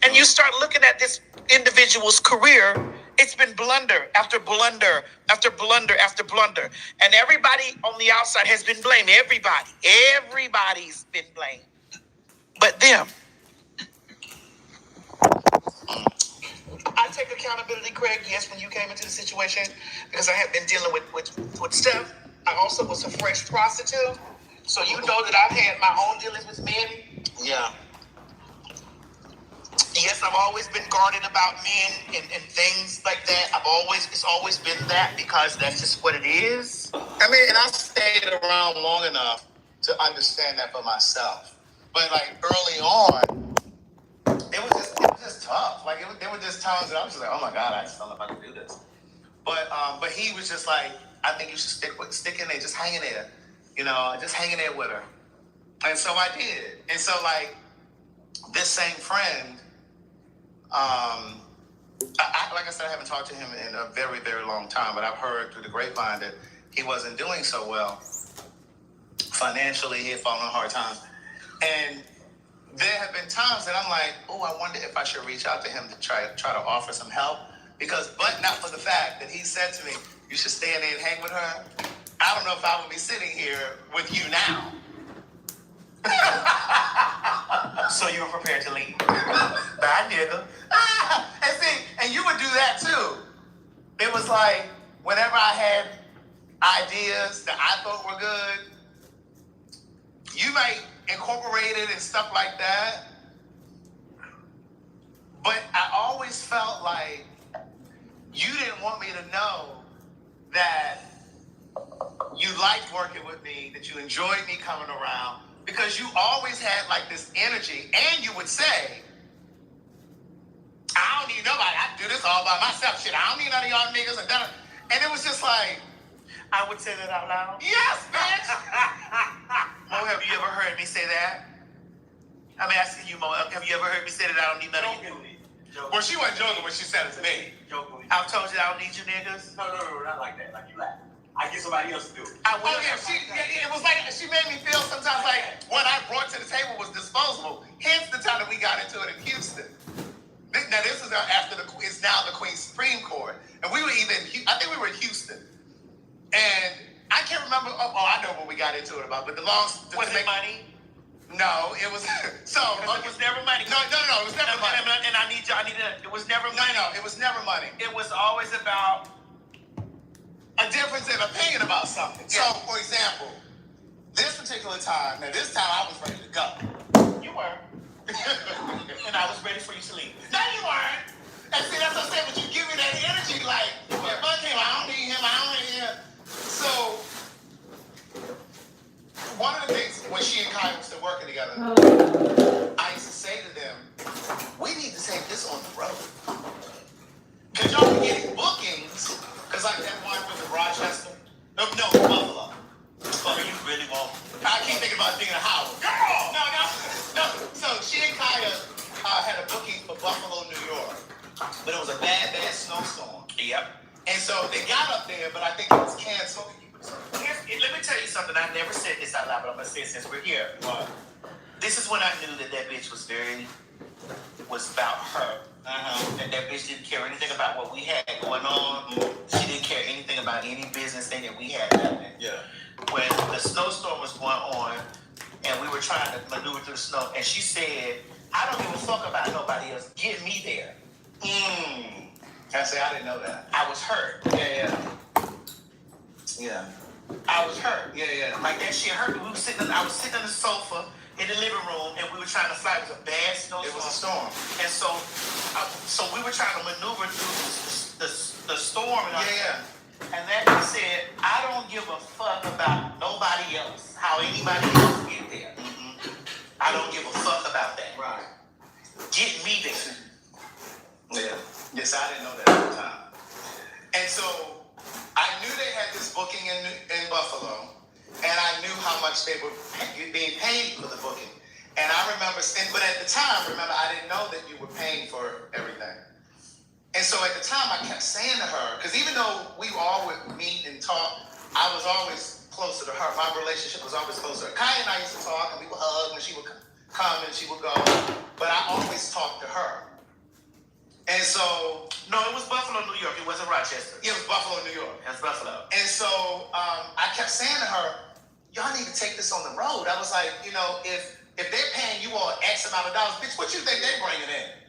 Speaker 2: and you start looking at this individual's career, it's been blunder after blunder after blunder after blunder. And everybody on the outside has been blamed. Everybody's been blamed. But them. I take accountability, Craig, yes, when you came into the situation, because I have been dealing with stuff. I also was a fresh prostitute. So you know that I've had my own dealings with men.
Speaker 3: Yeah.
Speaker 2: Yes, I've always been guarded about men and things like that. It's always been that because that's just what it is.
Speaker 3: I mean, and I stayed around long enough to understand that for myself. But like early on, it was just tough. Like there were just times that I was just like, oh my God, I just don't know if I can do this. But he was just like, I think you should stick in there, just hang in there, just hanging there with her. And so I did. And so like this same friend, like I said, I haven't talked to him in a very, very long time, but I've heard through the grapevine that he wasn't doing so well financially. He had fallen on hard times. And there have been times that I'm like, oh, I wonder if I should reach out to him to try to offer some help. But not for the fact that he said to me, you should stay in there and hang with her. I don't know if I would be sitting here with you now.
Speaker 2: So you were prepared to leave.
Speaker 3: Bye, nigga. And you would do that too. It was like, whenever I had ideas that I thought were good, you might incorporate it and stuff like that. But I always felt like you didn't want me to know that you liked working with me, that you enjoyed me coming around,
Speaker 2: because you always had like this energy, and you would say, I don't need nobody. I can do this all by myself. Shit, I don't need none of y'all niggas. And it was just like, I would say that out loud. Yes, bitch. Mo, have you ever heard me say that? I'm asking you, Mo, have you ever heard me say that I don't need none of you? Well, she wasn't joking when she said it to me.
Speaker 3: Jokingly.
Speaker 2: I've told you I don't need you niggas.
Speaker 3: No, not like that. Like you laugh. I get somebody else to do it.
Speaker 2: I will. It was like, she made me feel sometimes like what I brought to the table was disposable. Hence the time that we got into it in Houston. Now this is after it's now the Queen's Supreme Court. And we were I think we were in Houston. And I can't remember, I know what we got into it about, but was it money? No, it was, so. It was never money. No, it was never money. And it was never money. No, it was never money. It was always about a difference in opinion about something. Yeah. So, for example, this particular time, now this time I was ready to go. You were. And I was ready for you to leave. No, you weren't. And see, that's what I'm saying, but you give me that energy like, if I came, I don't need him, I don't need him. So, one of the things when she and Kai were still working together, I used to say to them, we need to take this on the road. Because y'all were getting bookings, because like that one was in Rochester. No, Buffalo. But you really won't. I keep thinking about being a Howard. Girl! No. So she and Kaya had a booking for Buffalo, New York. But it was a bad snowstorm. Yep. And so they got up there, but I think it was canceled. Let me tell you something. I never said this out loud, but I'm going to say it since we're here. What? This is when I knew that bitch was about her. And that bitch didn't care anything about what we had going on. She didn't care anything about any business thing that we had happening. Yeah. When the snowstorm was going on, and we were trying to maneuver through the snow, and she said, I don't give a fuck about nobody else. Get me there. I say, I didn't know that. I was hurt. Yeah. I was hurt. Yeah. Like that shit hurt me. I was sitting on the sofa in the living room, and we were trying to fly. It was a bad snowstorm. It was a storm. And so we were trying to maneuver through the storm. And And that bitch said, I don't give a fuck about nobody else, how anybody else get there. I don't give a fuck about that. Right. Get me there. Yeah. Yes, I didn't know that at the time. And so I knew they had this booking in Buffalo, and I knew how much they were being paid for the booking. And I remember, but at the time, I didn't know that you were paying for everything. And so at the time, I kept saying to her, because even though we all would meet and talk, I was always closer to her. My relationship was always closer. Kai and I used to talk, and we would hug, and she would come and she would go. But I always talked to her. And so, no, it was Buffalo, New York. It wasn't Rochester. Yeah, it was Buffalo, New York. That's Buffalo. And so I kept saying to her, y'all need to take this on the road. I was like, if they're paying you all X amount of dollars, bitch, what you think they bringing in?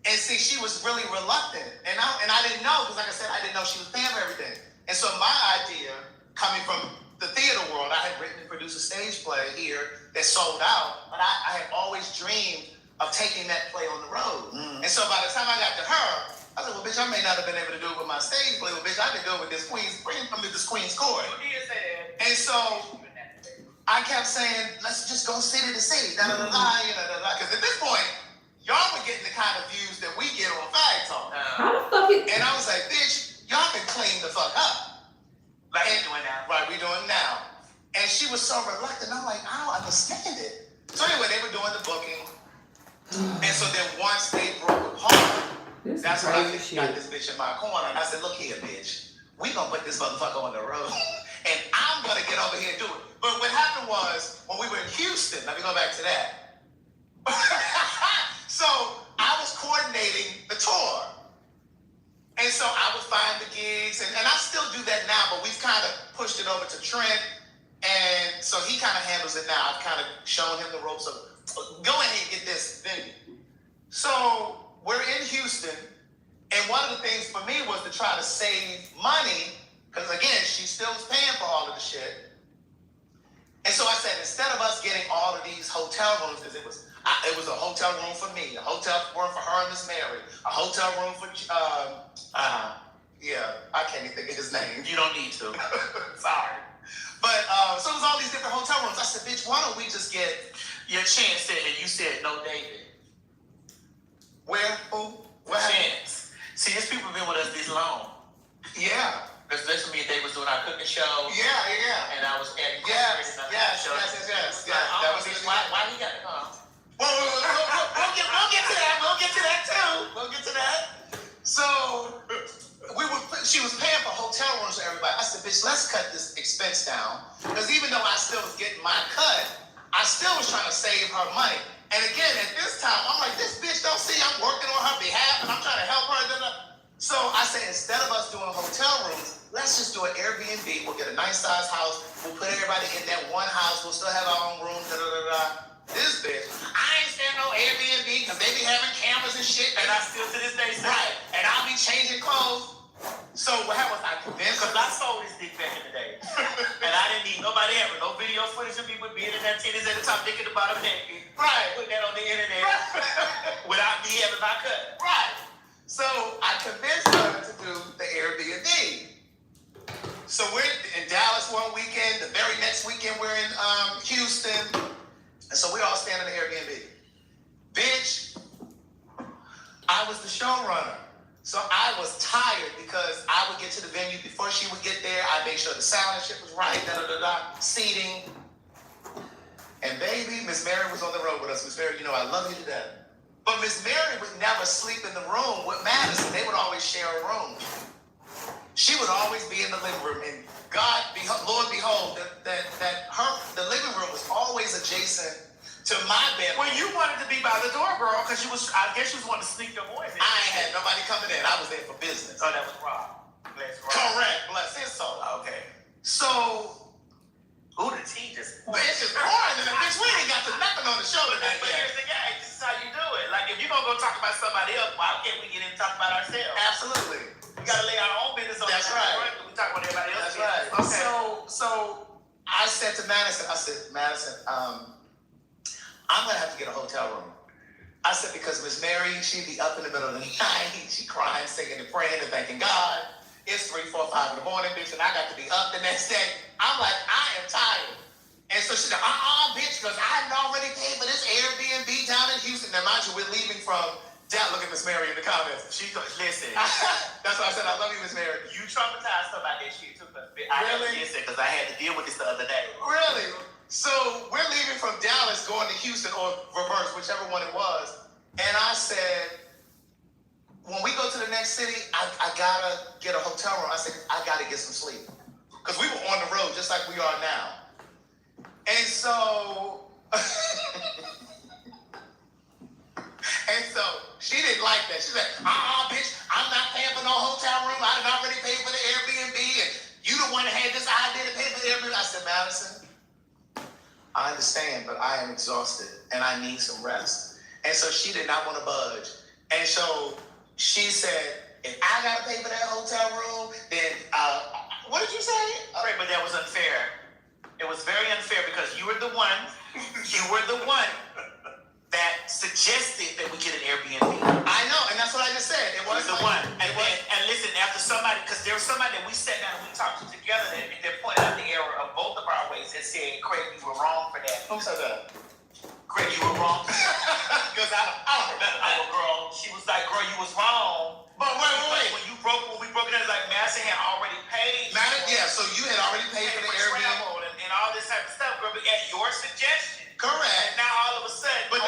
Speaker 2: And see, she was really reluctant. And I didn't know, because like I said, I didn't know she was paying for everything. And so my idea, coming from the theater world, I had written and produced a stage play here that sold out, but I had always dreamed of taking that play on the road. And so by the time I got to her, I said, well, bitch, I may not have been able to do it with my stage play, but bitch, I can do it with this Queen's Court. And so I kept saying, let's just go city to city, because at this point, y'all were getting the kind of views that we get on Fag Talk. And I was like, bitch, y'all can clean the fuck up. Like we're doing now. Right, we're doing now. And she was so reluctant. I'm like, I don't understand it. So anyway, they were doing the booking. And so then once they broke apart, that's when I got this bitch in my corner. And I said, look here, bitch. We gonna put this motherfucker on the road. And I'm gonna get over here and do it. But what happened was, when we were in Houston, let me go back to that. So I was coordinating the tour. And so I would find the gigs, and I still do that now, but we've kind of pushed it over to Trent. And so he kind of handles it now. I've kind of shown him the ropes of, go ahead and get this venue. So we're in Houston, and one of the things for me was to try to save money, because again, she still was paying for all of the shit. And so I said, instead of us getting all of these hotel rooms, because it was a hotel room for me, a hotel room for her and Miss Mary, a hotel room for, I can't even think of his name. You don't need to. Sorry. But so it was all these different hotel rooms. I said, bitch, why don't we just get your Chance said, and you said no, David.
Speaker 3: Where? Who?
Speaker 2: What Chance? See, his people been with us this long.
Speaker 3: Yeah.
Speaker 2: Especially me and Dave was doing our cooking show.
Speaker 3: Yeah.
Speaker 2: And I was adding
Speaker 3: Yes.
Speaker 2: That was why he got to come.
Speaker 3: We'll get to that. We'll get to that too. We'll get to that. So she was paying for hotel rooms for everybody. I said, bitch, let's cut this expense down. Because even though I still was getting my cut, I still was trying to save her money. And again, at this time, I'm like, this bitch don't see I'm working on her behalf and I'm trying to help her. So I said, instead of us doing hotel rooms, let's just do an Airbnb. We'll get a nice size house. We'll put everybody in that one house. We'll still have our own room. This bitch, I ain't staying no Airbnb because they be having cameras and shit.
Speaker 2: And I still to this day say,
Speaker 3: right. And I'll be changing clothes. So what happened was I convinced
Speaker 2: because I sold this dick back in the day. And I didn't need nobody ever. No video footage of me with being in that titties at the top, dick at the bottom naked.
Speaker 3: Right.
Speaker 2: Putting that on the internet without me having my cut.
Speaker 3: Right. So I convinced her to do the Airbnb. So we're in Dallas one weekend. The very next weekend we're in Houston. And so we're all staying in the Airbnb. Bitch, I was the showrunner. So I was tired because I would get to the venue before she would get there. I made sure the sound and shit was right, seating. And baby, Miss Mary was on the road with us. Miss Mary, you know I love you to death. But Miss Mary would never sleep in the room with Madison. They would always share a room. She would always be in the living room. And Lord behold, the living room was always adjacent to my bedroom.
Speaker 2: Well, you wanted to be by the door, girl, because I guess you was wanting to sneak your boys in.
Speaker 3: I ain't had nobody coming in. I was there for business.
Speaker 2: Oh, that was Rob.
Speaker 3: Correct. Bless his soul.
Speaker 2: Okay.
Speaker 3: So,
Speaker 2: who the tea just...
Speaker 3: Bitch is boring. Bitch, we ain't got to nothing on the show tonight.
Speaker 2: But here's the guy. This is how you do it. Like, if you're going to go talk about somebody else, why can't we get in and talk about ourselves?
Speaker 3: Absolutely.
Speaker 2: We got to lay our own business on
Speaker 3: That's
Speaker 2: the
Speaker 3: right.
Speaker 2: We talk about everybody else.
Speaker 3: That's right.
Speaker 2: Okay.
Speaker 3: So I said to Madison, Madison, I'm going to have to get a hotel room. I said, because Miss Mary, she'd be up in the middle of the night. She crying, singing and praying and thanking God. It's 3, 4, 5 in the morning, bitch, and I got to be up the next day. I'm like, I am tired. And so she said, bitch, because I had already paid for this Airbnb down in Houston. Now, mind you, we're leaving from Dallas. Look at Miss Mary in the comments.
Speaker 2: She goes, listen.
Speaker 3: That's why I said, I love you, Miss Mary.
Speaker 2: You traumatized her about that shit, too. I had to listen, because I had to deal with this the other day.
Speaker 3: Really? So we're leaving from Dallas, going to Houston, or reverse, whichever one it was. And I said, when we go to the next city, I gotta get a hotel room. I said, I gotta get some sleep. Because we were on the road just like we are now. And so, she didn't like that. She said, bitch, I'm not paying for no hotel room. I did already pay for the Airbnb. And you the one that had this idea to pay for the Airbnb. I said, Madison, I understand, but I am exhausted and I need some rest. And so she did not want to budge. And so she said, if I got to pay for that hotel room, then, what did you say?
Speaker 2: Right, but that was unfair. It was very unfair because you were the one that suggested that we get an Airbnb.
Speaker 3: I know, and that's what I just said. It was
Speaker 2: the one. And listen, after somebody, because there was somebody that we sat down and we talked to together that pointed out the error of both of our ways and said, Craig, you were wrong for that.
Speaker 3: Who said that?
Speaker 2: Craig, you were wrong. Because I don't remember. Girl, she was like, girl, you was wrong.
Speaker 3: But wait.
Speaker 2: When we broke it, it was like Madison had already paid.
Speaker 3: Yeah, so you had already paid for the Airbnb.
Speaker 2: And all this type of stuff, girl, but at your suggestion.
Speaker 3: Correct.
Speaker 2: And now all of a sudden, I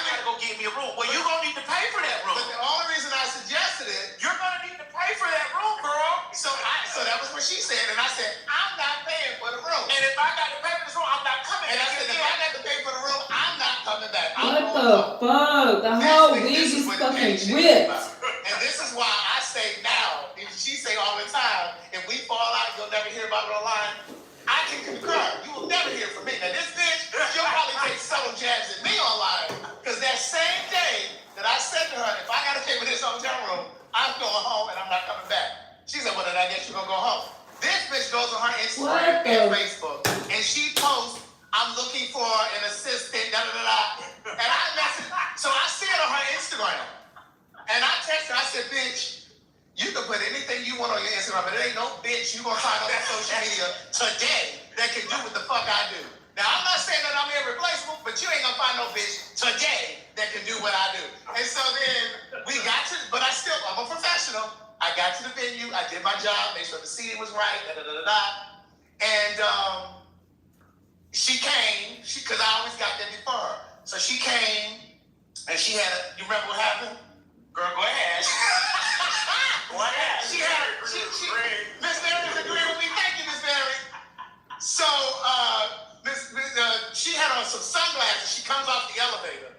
Speaker 2: gotta go get me a room. Well, you're gonna need to pay for that room.
Speaker 3: But the only reason I suggested it,
Speaker 2: you're gonna need to pay for that room, girl.
Speaker 3: So that was what she said, and I said, I'm not paying for the room.
Speaker 2: And if I got to pay for this room, I'm not coming.
Speaker 3: And I said, if I got to pay for the room, I'm not coming back.
Speaker 1: What the fuck? The whole wig is fucking ripped.
Speaker 3: And this is why I say now, she say all the time, if we fall out, you'll never hear about it online. I can concur. You will never hear from me. Now this bitch, she'll probably take subtle jabs at me online. Because that same day that I said to her, if I got to pay for this hotel room, I'm going home and I'm not coming back. She said, well, then I guess you're going to go home. This bitch goes on her Instagram and Facebook, and she posts, I'm looking for an assistant, And I message, so I see it on her Instagram. And I text her, I said, bitch, you can put anything you want on your Instagram, but it ain't no bitch you gonna find on social media today
Speaker 2: that can do what the fuck I do. Now, I'm not saying that I'm irreplaceable, but you ain't gonna find no bitch today that can do what I do. And so then we got to, but I'm a professional. I got to the venue, I did my job, made sure the seating was right, And she came, because I always got there before her. So she came, and she had you remember what happened? Girl, go ahead. What happened? Miss Mary's agreeing with me. Thank you, Miss Mary. So, she had on some sunglasses. She comes off the elevator.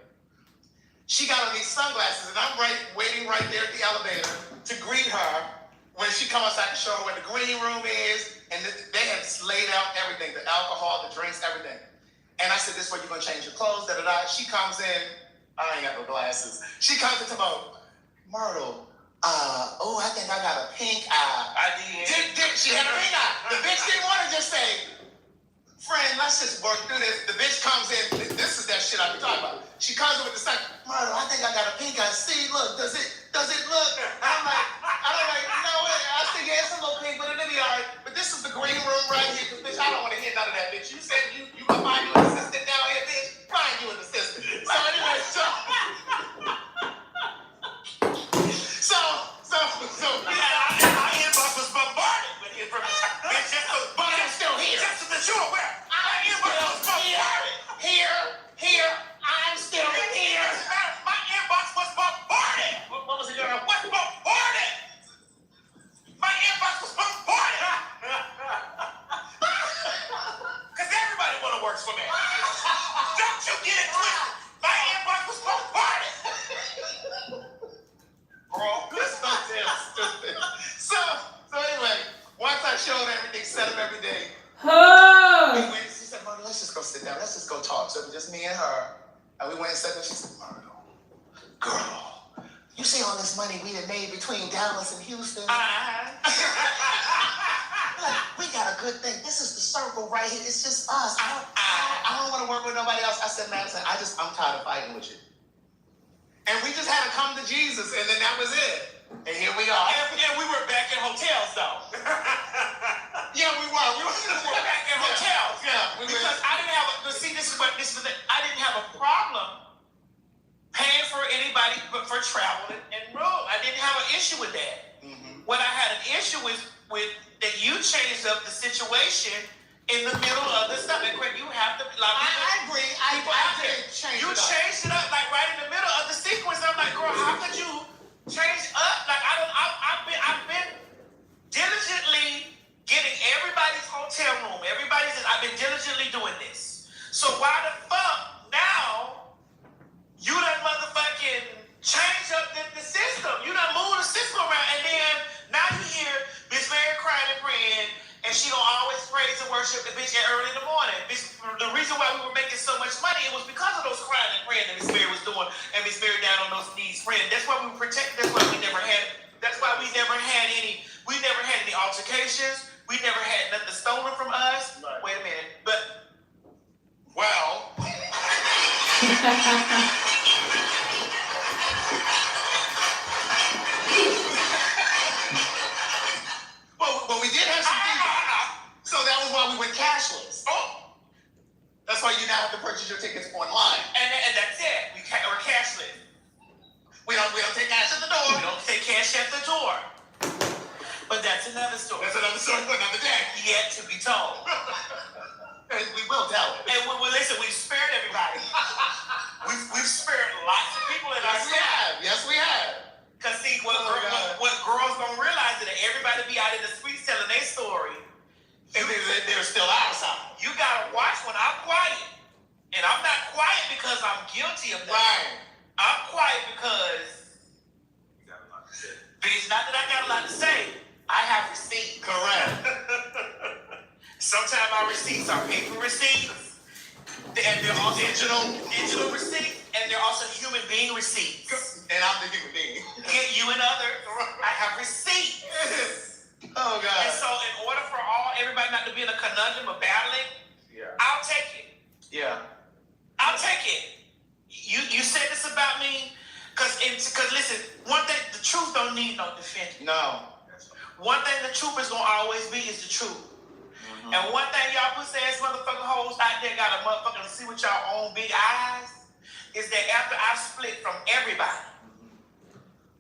Speaker 2: She got on these sunglasses, and I'm waiting right there at the elevator to greet her when she comes outside to show her where the green room is, and they had laid out everything, the alcohol, the drinks, everything. And I said, this is where you're going to change your clothes, She comes in. I ain't got no glasses. She comes into Myrtle, I think I got a pink eye. I did. She had a pink eye. The bitch didn't want to just say, friend, let's just work through this. The bitch comes in. This is that shit I be talking about. She comes in with the second, Myrtle, I think I got a pink eye. See, look, does it look? I'm like, no, I said, yeah, it's a little pink, but it'll be all right. But this is the green room right here, because, bitch, I don't want to hear none of that, bitch. You said you gonna find you an assistant down here, bitch. Find you an assistant. So anyway, my inbox was bombarded with information. But I'm still here. Just that you're aware. My inbox was bombarded. Here. I'm still here. My inbox was bombarded. What was it, girl? What's bombarded? My inbox was bombarded. Because everybody want to work for me. Don't you get it twisted. My inbox was bombarded. Girl, this is so damn stupid. So anyway, once I showed everything, set up every day. She said, Myrtle, let's just go sit down. Let's just go talk. So it was just me and her. And we went and sat down. She said, Myrtle, girl, you see all this money we had made between Dallas and Houston? We got a good thing. This is the circle right here. It's just us. I don't want to work with nobody else. I said, Madison, I'm tired of fighting with you. And we just had to come to Jesus, and then that was it. And here we are. And we were back in hotels, though. Yeah, we were. We were back in hotels. Yeah. Because I didn't have I didn't have a problem paying for anybody but for travel and room. I didn't have an issue with that. Mm-hmm. What I had an issue with that you changed up the situation in the middle of the stuff. And Craig, you have to. I agree. I did change it up. You changed it up like right in the middle of the sequence. I'm like, girl, how could you change up? Like I've been diligently getting everybody's hotel room. I've been diligently doing this. So why the fuck now you done motherfucking change up the system? You done move the system around, and then now you hear Miss Mary crying and praying. And she gonna always praise and worship the bitch early in the morning. The reason why we were making so much money, it was because of those crying and praying that Miss Mary was doing, and Miss Mary down on those knees praying. That's why we protect. That's why we never had any altercations. We never had nothing stolen from us. Right. Wait a minute, But we did have some things. So that was why we went cashless. Oh, that's why you now have to purchase your tickets online. And that's it. We're cashless. We don't take cash at the door. We don't take cash at the door. But that's another story. That's another story for another day. Yet to be told. And we will tell it. And listen, we've spared everybody. we've spared lots of people in our staff. Yes, we have. Because see, what girls don't realize is that everybody be out in the streets telling their story. And they're still outside. You gotta watch when I'm quiet. And I'm not quiet because I'm guilty of that. Right. I'm quiet because you got a lot to say. It's not that I got a lot to say. I have receipts. Correct. Sometimes our receipts are paper receipts. And they're also digital receipts. And they're also human being receipts. And I'm the human being. You and others. I have receipts. Oh, God. And so in order for everybody not to be in a conundrum of battling, I'll take it. Yeah. I'll take it. You said this about me? Because listen, one thing, the truth don't need no defense. No. One thing the truth is going to always be is the truth. And one thing y'all pussy ass motherfucking hoes out there got a motherfucking see with y'all own big eyes is that after I split from everybody,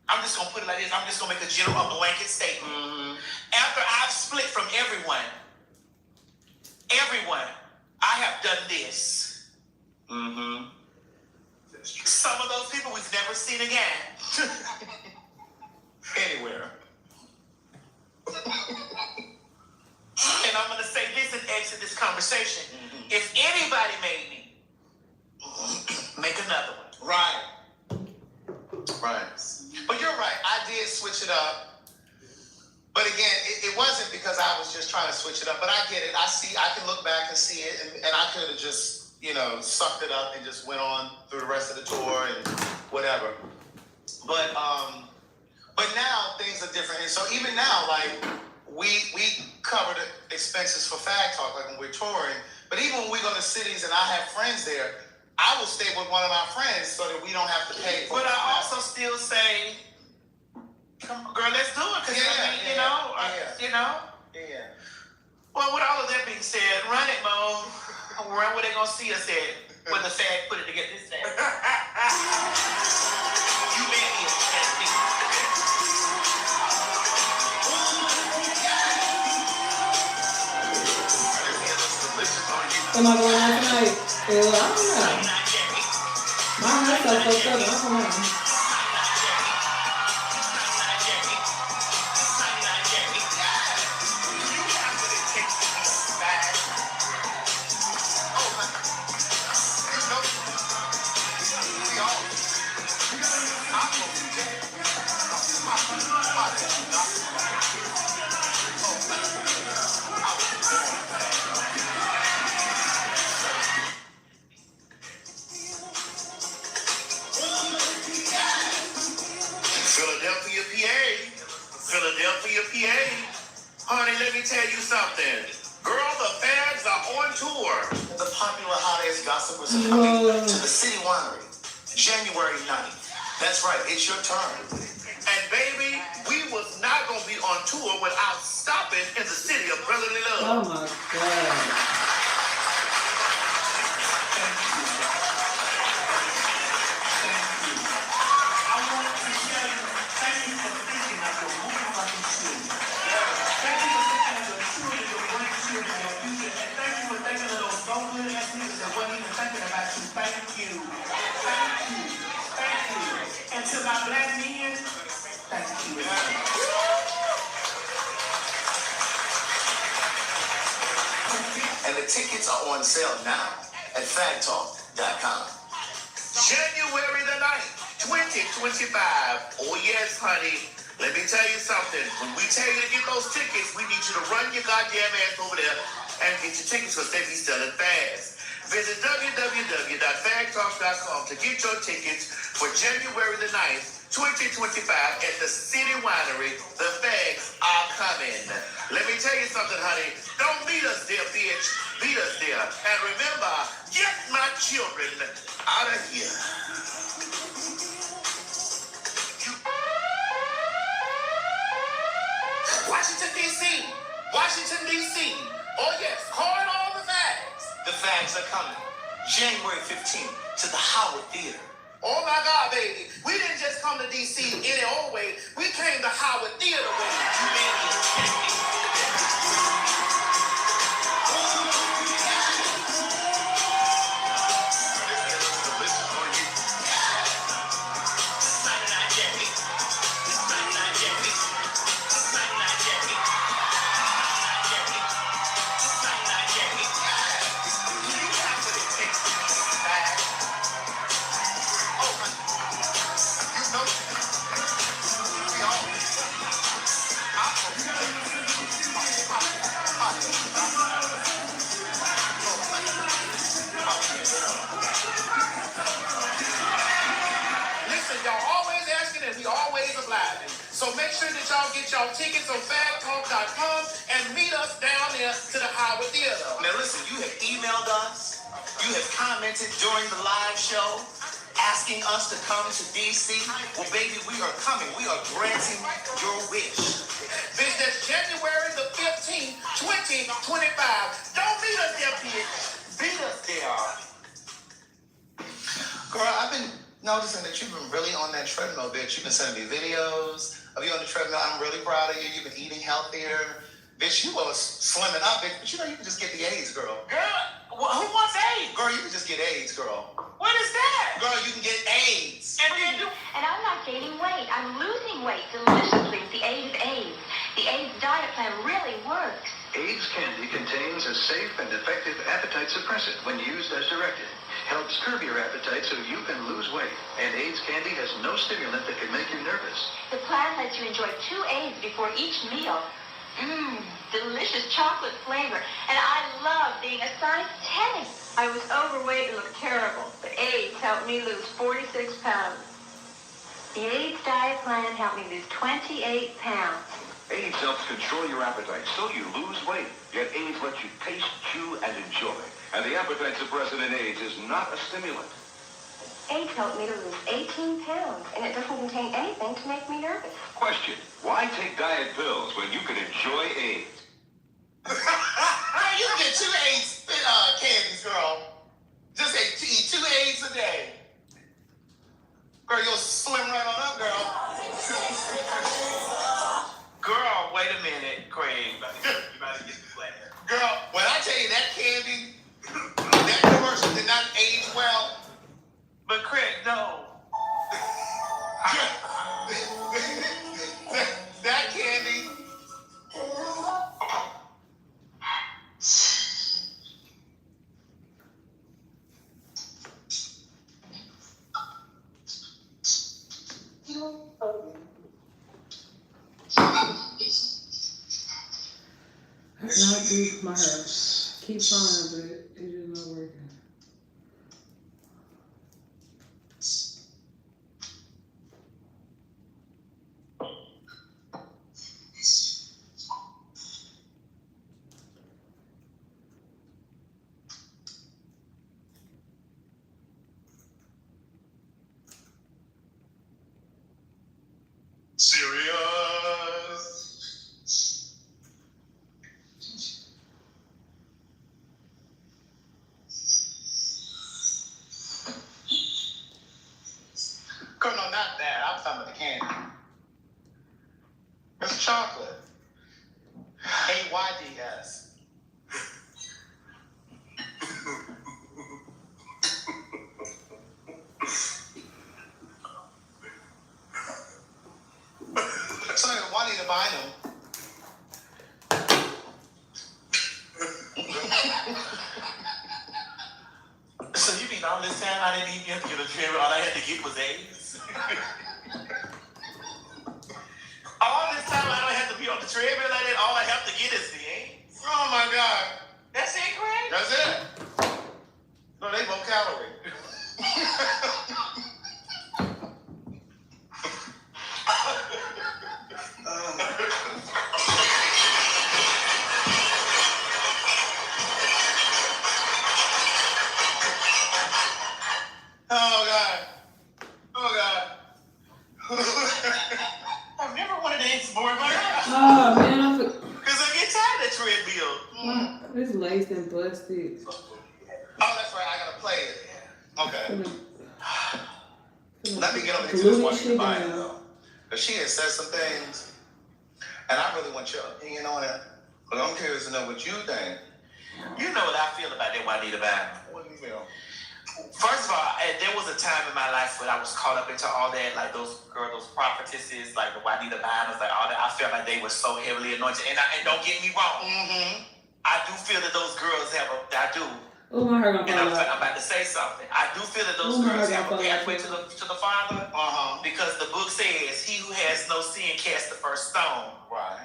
Speaker 2: I'm just gonna put it like this. I'm just gonna make a general blanket statement. After I've split from everyone, I have done this. Some of those people we've never seen again. Anywhere. And I'm gonna say this and exit this conversation. If anybody made me, make another one.
Speaker 3: Right. But you're right. I did switch it up. But again, it wasn't because I was just trying to switch it up. But I get it. I can look back and see it. And I could have just, sucked it up and just went on through the rest of the tour and whatever. But now things are different. And so even now, like, we cover the expenses for Fag Talk, like when we're touring. But even when we go to cities and I have friends there, I will stay with one of my friends so that we don't have to pay for it.
Speaker 2: But I also still say, come on, girl, let's do it. Because, Well, with all of that being said, run it, Mo. Run where they going to see us at. When the Fag put it together. This Fag. You made me a Fag.
Speaker 1: Am I going out tonight? Well, I don't know. My heart's so fucked up. I don't know.
Speaker 2: Philadelphia, PA. Honey, let me tell you something. Girl, the Fags are on tour.
Speaker 4: The popular hot-ass gossipers are coming to the City Winery, January 9th. That's right, it's your turn.
Speaker 2: And baby, we was not going to be on tour without stopping in the city of brotherly love.
Speaker 1: Oh my God.
Speaker 2: To my black men, thank you.
Speaker 4: And the tickets are on sale now at fagtalk.com.
Speaker 2: January the 9th, 2025. Oh yes, honey. Let me tell you something. When we tell you to get those tickets, we need you to run your goddamn ass over there and get your tickets because they be selling fast. Visit www.fagtalk.com to get your tickets for January the 9th, 2025 at the City Winery. The Fags are coming. Let me tell you something, honey. Don't meet us there, bitch. Beat us there. And remember, get my children out of here. Washington, D.C. Washington, D.C. Oh, yes. Calling all the Fags.
Speaker 4: The Fags are coming January 15th to the Howard Theater.
Speaker 2: Oh my God, baby. We didn't just come to DC any old way. We came to Howard Theater way. You made me. So make sure that y'all get y'all tickets on fagtalk.com and meet us down there to the Howard Theater.
Speaker 4: Now listen, you have emailed us, you have commented during the live show, asking us to come to DC. Well, baby, we are coming. We are granting your wish.
Speaker 2: Visit January the 15th, 2025 5. Don't meet us there, bitch. Beat us there.
Speaker 4: Girl, I've been noticing that you've been really on that treadmill, bitch. You've been sending me videos of you on the treadmill. I'm really proud of you. You've been eating healthier. Bitch, you was slimming up, bitch. But you know you can just get the AIDS, girl.
Speaker 2: Girl, who wants AIDS?
Speaker 4: Girl, you can just get AIDS, girl.
Speaker 2: What is that?
Speaker 4: Girl, you can get AIDS.
Speaker 2: And then you...
Speaker 11: And I'm not gaining weight. I'm losing weight deliciously with the aid of AIDS. The AIDS diet plan really works.
Speaker 12: AIDS candy contains a safe and effective appetite suppressant when used as directed. Helps curb your appetite so you can lose weight. And AIDS candy has no stimulant that can make you nervous.
Speaker 11: The plan lets you enjoy 2 AIDS before each meal. Delicious chocolate flavor. And I love being a size 10. I was overweight and looked terrible, but AIDS helped me lose 46 pounds. The AIDS diet plan helped me lose 28 pounds.
Speaker 9: AIDS helps control your appetite so you lose weight. Yet AIDS lets you taste, chew, and enjoy. And the appetite suppressant in AIDS is not a stimulant.
Speaker 11: AIDS helped me to lose 18 pounds, and it doesn't contain anything to make me nervous.
Speaker 9: Question, why take diet pills when you can enjoy AIDS?
Speaker 4: Girl, you can get 2 AIDS candies, girl. Just eat 2 AIDS a day. Girl, you'll slim right on up, girl.
Speaker 2: Girl, wait a minute, Craig. You about to get the flag.
Speaker 4: Girl, when I tell you that candy, that commercial did not age well.
Speaker 2: But Craig, no.
Speaker 4: that candy.
Speaker 1: Not do my hair. Keep trying, but it's just not working.
Speaker 4: Serious. Girl, no, not that. I'm talking about the candy. It's chocolate. AYDS. So why need to buy them?
Speaker 2: So you mean all this time I didn't even get to get a trip? All I had to get was AIDS? All this time I don't have to be on the treadmill like that. All I have to get is the AIDS.
Speaker 4: Oh my God.
Speaker 2: That's it, Craig?
Speaker 4: That's it. No, they low calorie. Oh God. Oh God.
Speaker 2: I've never wanted AIDS more in my life.
Speaker 1: Oh man, I forgot.
Speaker 2: Because I get tired of that treadmill.
Speaker 1: It's laced and busted.
Speaker 4: Oh, that's right. I gotta play it. Okay. Let me get over here to
Speaker 1: Glue
Speaker 4: this one
Speaker 1: this
Speaker 4: you
Speaker 1: shit
Speaker 4: buy
Speaker 1: down.
Speaker 4: though. Because she has said some things, and I really want your opinion on it. But I'm curious to know what you think.
Speaker 2: You know what I feel about that Juanita Bynum.
Speaker 4: What do you feel?
Speaker 2: First of all, there was a time in my life when I was caught up into all that, like those prophetesses, like the Juanita Bynum, like all that. I felt like they were so heavily anointed. And don't get me wrong.
Speaker 4: Mm-hmm.
Speaker 2: I do feel that those girls I do.
Speaker 1: Oh, my hair gonna
Speaker 2: And
Speaker 1: fall
Speaker 2: I'm
Speaker 1: out.
Speaker 2: about to say something. I do feel that those
Speaker 1: Oh, my
Speaker 2: girls
Speaker 1: God,
Speaker 2: have a
Speaker 1: I
Speaker 2: pathway
Speaker 1: forgot.
Speaker 2: to the Father. Because the book says, he who has no sin cast the first stone.
Speaker 4: Right.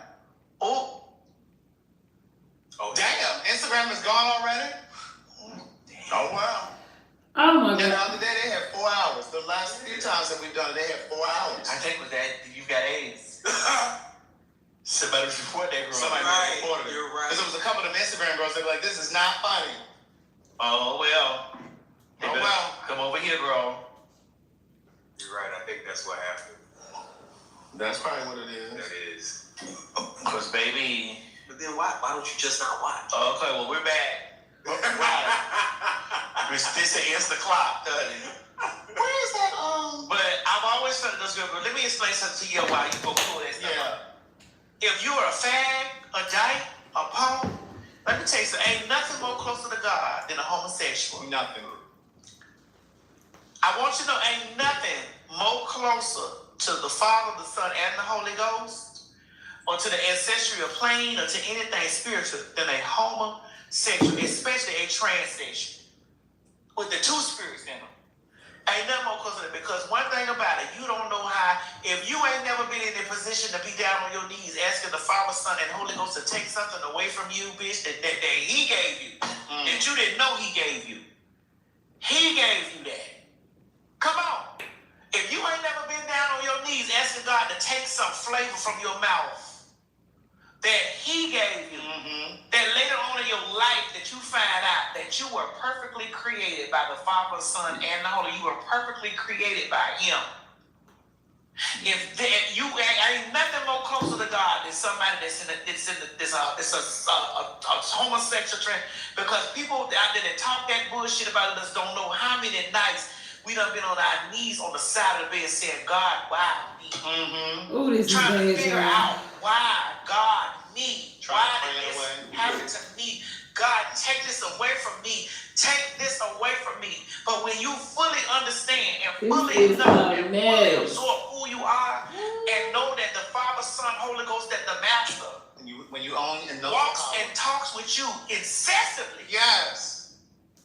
Speaker 2: Oh.
Speaker 4: Damn, Instagram is gone already? Oh, wow.
Speaker 1: Oh my
Speaker 4: And the
Speaker 1: God.
Speaker 4: other day they had 4 hours. The last few times that we've done it, they had 4 hours.
Speaker 2: I think with that, you got AIDS. Somebody report that girl.
Speaker 4: Somebody reported it.
Speaker 6: You're right.
Speaker 4: Because there was a couple of them Instagram girls that were like, this is not funny.
Speaker 2: Oh, well. They
Speaker 4: Oh,
Speaker 2: better
Speaker 4: well.
Speaker 2: Come over here, girl.
Speaker 6: You're right. I think that's what happened.
Speaker 4: That's probably what it is.
Speaker 6: That is.
Speaker 2: Because, baby,
Speaker 6: But then why don't you just not watch?
Speaker 2: Okay, well, we're back. Right. This is the clock, honey.
Speaker 4: Where is that?
Speaker 2: But I've always felt this good. But let me explain something to you while you go pull that stuff up. If you are a fag, a dyke, a punk, let me tell you something. Ain't nothing more closer to God than a homosexual.
Speaker 3: Nothing.
Speaker 2: I want you to know, ain't nothing more closer to the Father, the Son, and the Holy Ghost, or to the ancestral plane, or to anything spiritual than a homosexual, especially a transsexual, with the two spirits in them. Ain't nothing more closer to that, because one thing about it, you don't know how, if you ain't never been in a position to be down on your knees asking the Father, Son, and Holy Ghost to take something away from you, bitch, that he gave you, that you didn't know he gave you. He gave you that. Come on. If you ain't never been down on your knees asking God to take some flavor from your mouth that he gave you, that later on in your life that you find out that you were perfectly created by the Father, Son, and the Holy, you were perfectly created by him. If you ain't nothing more closer to God than somebody that's a homosexual trend, because people out there that talk that bullshit about us don't know how many nights we done been on our knees on the side of the bed saying, God, why me?
Speaker 1: Ooh, this
Speaker 2: trying
Speaker 1: is
Speaker 2: to figure out why God me. Why did this happen to me? God, take this away from me. Take this away from me. But when you fully understand and fully know and fully absorb who you are and know that the Father, Son, Holy Ghost, that the Master
Speaker 3: When you own and know
Speaker 2: walks and talks with you incessantly.
Speaker 3: Yes.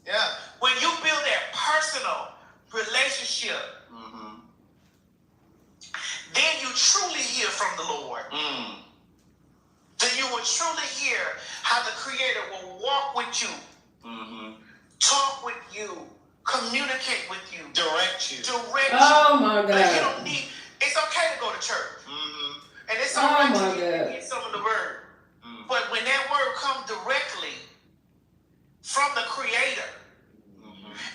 Speaker 3: Yeah.
Speaker 2: When you build that personal relationship, then you truly hear from the Lord. Then you will truly hear how the Creator will walk with you, talk with you, communicate with you, direct you.
Speaker 1: Oh my God.
Speaker 2: Like you don't need. It's okay to go to church, and it's all right to get some of the word. But when that word comes directly from the Creator,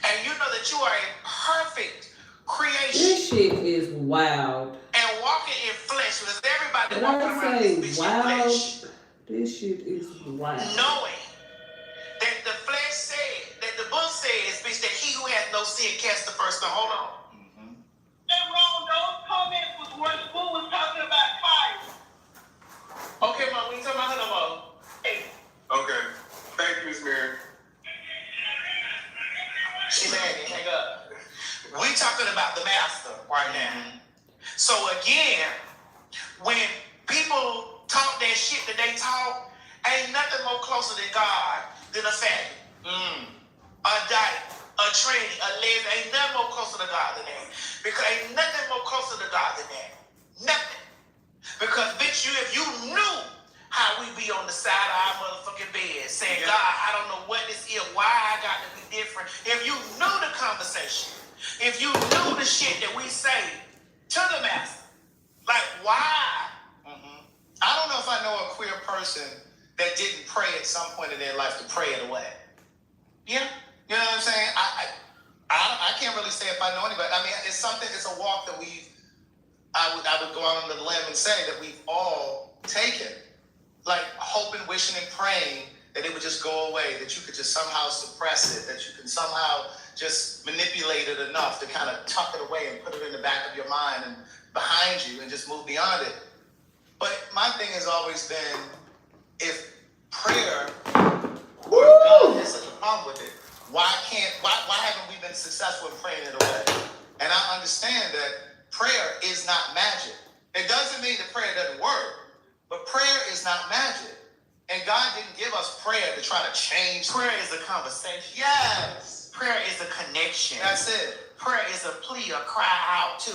Speaker 2: and you know that you are a perfect creation.
Speaker 1: This shit is wild.
Speaker 2: And walking in flesh, because everybody
Speaker 1: When
Speaker 2: walking
Speaker 1: I
Speaker 2: around
Speaker 1: say
Speaker 2: this bitch
Speaker 1: wild,
Speaker 2: in flesh.
Speaker 1: this shit is wild.
Speaker 2: Knowing that the flesh said, that the book says, bitch, that he who has no sin cast the first stone. Hold on.
Speaker 3: And wrong, those comments was where school was talking about fire.
Speaker 2: Okay, Mom, we talking about her no more. Hey.
Speaker 6: Okay. Thank you, Miss Mary.
Speaker 2: She mad, hang up. We talking about the Master right now. So again, when people talk that shit that they talk, ain't nothing more closer than God than a faggot, a dyke, a tranny, a lesbian. Ain't nothing more closer to God than that. Because ain't nothing more closer to God than that. Nothing. Because bitch, if you knew how we be on the side of our motherfucking bed saying, God, I don't know what this is, why I got to be different. If you knew the conversation, if you knew the shit that we say to the Master, like why?
Speaker 3: I don't know if I know a queer person that didn't pray at some point in their life to pray it away.
Speaker 2: Yeah.
Speaker 3: You know what I'm saying? I can't really say if I know anybody. I mean, it's a walk that I would go out on the limb and say that we've all taken. Like hoping, wishing, and praying that it would just go away, that you could just somehow suppress it, that you can somehow just manipulate it enough to kind of tuck it away and put it in the back of your mind and behind you and just move beyond it. But my thing has always been, if prayer or if God has such a problem with it, why haven't we been successful in praying it away? And I understand that prayer is not magic. It doesn't mean that prayer doesn't work, but prayer is not magic. And God didn't give us prayer to try to change.
Speaker 2: Prayer is a conversation.
Speaker 3: Yes.
Speaker 2: Prayer is a connection.
Speaker 3: That's it.
Speaker 2: Prayer is a plea, a cry out to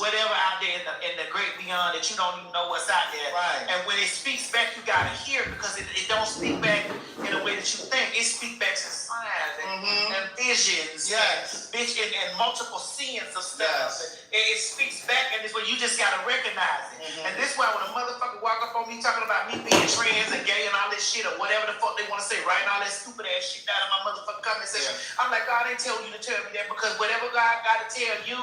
Speaker 2: whatever out there in the great beyond that you don't even know what's out there.
Speaker 3: Right.
Speaker 2: And when it speaks back, you gotta hear it, because it don't speak back in a way that you think. It speaks back to signs and visions.
Speaker 3: Yes.
Speaker 2: And multiple scenes of stuff.
Speaker 3: Yes.
Speaker 2: It speaks back, and this way you just gotta recognize it. And this is why when a motherfucker walk up on me talking about me being trans and gay and all this shit or whatever the fuck they want to say, writing all that stupid ass shit down in my motherfucking comment section, I'm like, God didn't tell you to tell me that, because whatever God got to tell you,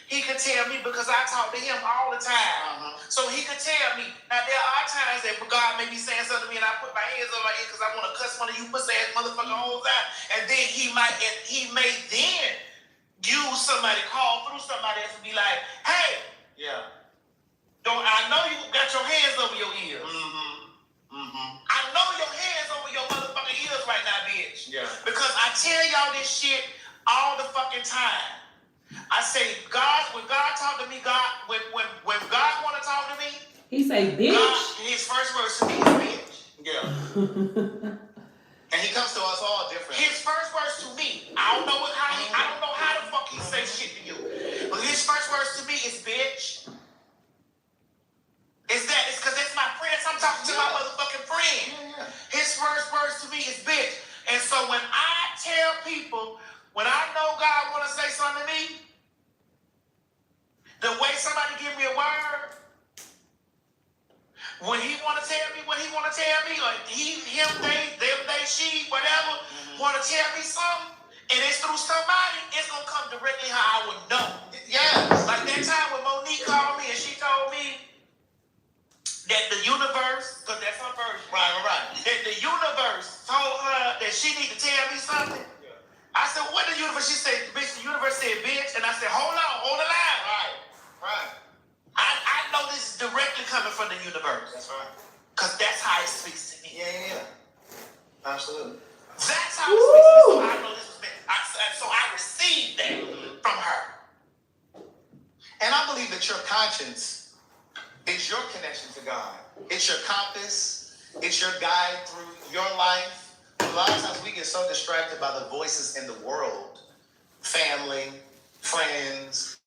Speaker 2: he could tell me, because I talk to him all the time. So he could tell me. Now, there are times that God may be saying something to me and I put my hands on my ear because I want to cuss one of you pussy ass motherfucking hoes out. And then he may then use somebody, call through somebody else and be like, hey,
Speaker 3: Yeah.
Speaker 2: I know you got your hands over your ears. I know your hands over your motherfucking ears right now, bitch.
Speaker 3: Yeah.
Speaker 2: Because I tell y'all this shit all the fucking time. I say, when God talk to me, when God want to talk to me,
Speaker 10: He say, bitch.
Speaker 2: God, his first words to me is bitch.
Speaker 3: Yeah. And he comes to us all different.
Speaker 2: His first words to me, I don't know how the fuck he say shit to you, but his first words to me is bitch. It's because that's my friends. I'm talking to my motherfucking friend.
Speaker 3: Yeah.
Speaker 2: His first words to me is bitch. And so when I tell people, when I know God want to say something to me, the way somebody give me a word, when he want to tell me what he want to tell me, or he, him, they, she, whatever, want to tell me something, and it's through somebody, it's going to come directly how I would know.
Speaker 3: Yeah.
Speaker 2: Like that time when Monique called me and she told me that the universe, because that's her version.
Speaker 3: Right.
Speaker 2: That the universe told her that she need to tell me something.
Speaker 3: Yeah.
Speaker 2: I said, what the universe? She said, bitch, the universe said, bitch. And I said, hold the line.
Speaker 3: Right.
Speaker 2: I know this is directly coming from the universe.
Speaker 3: That's right.
Speaker 2: Because that's how it speaks to me.
Speaker 3: Yeah. Absolutely.
Speaker 2: That's how it speaks to me. So I know this was meant. So I received that from her.
Speaker 3: And I believe that your conscience is your connection to God. It's your compass. It's your guide through your life. A lot of times we get so distracted by the voices in the world, family, friends,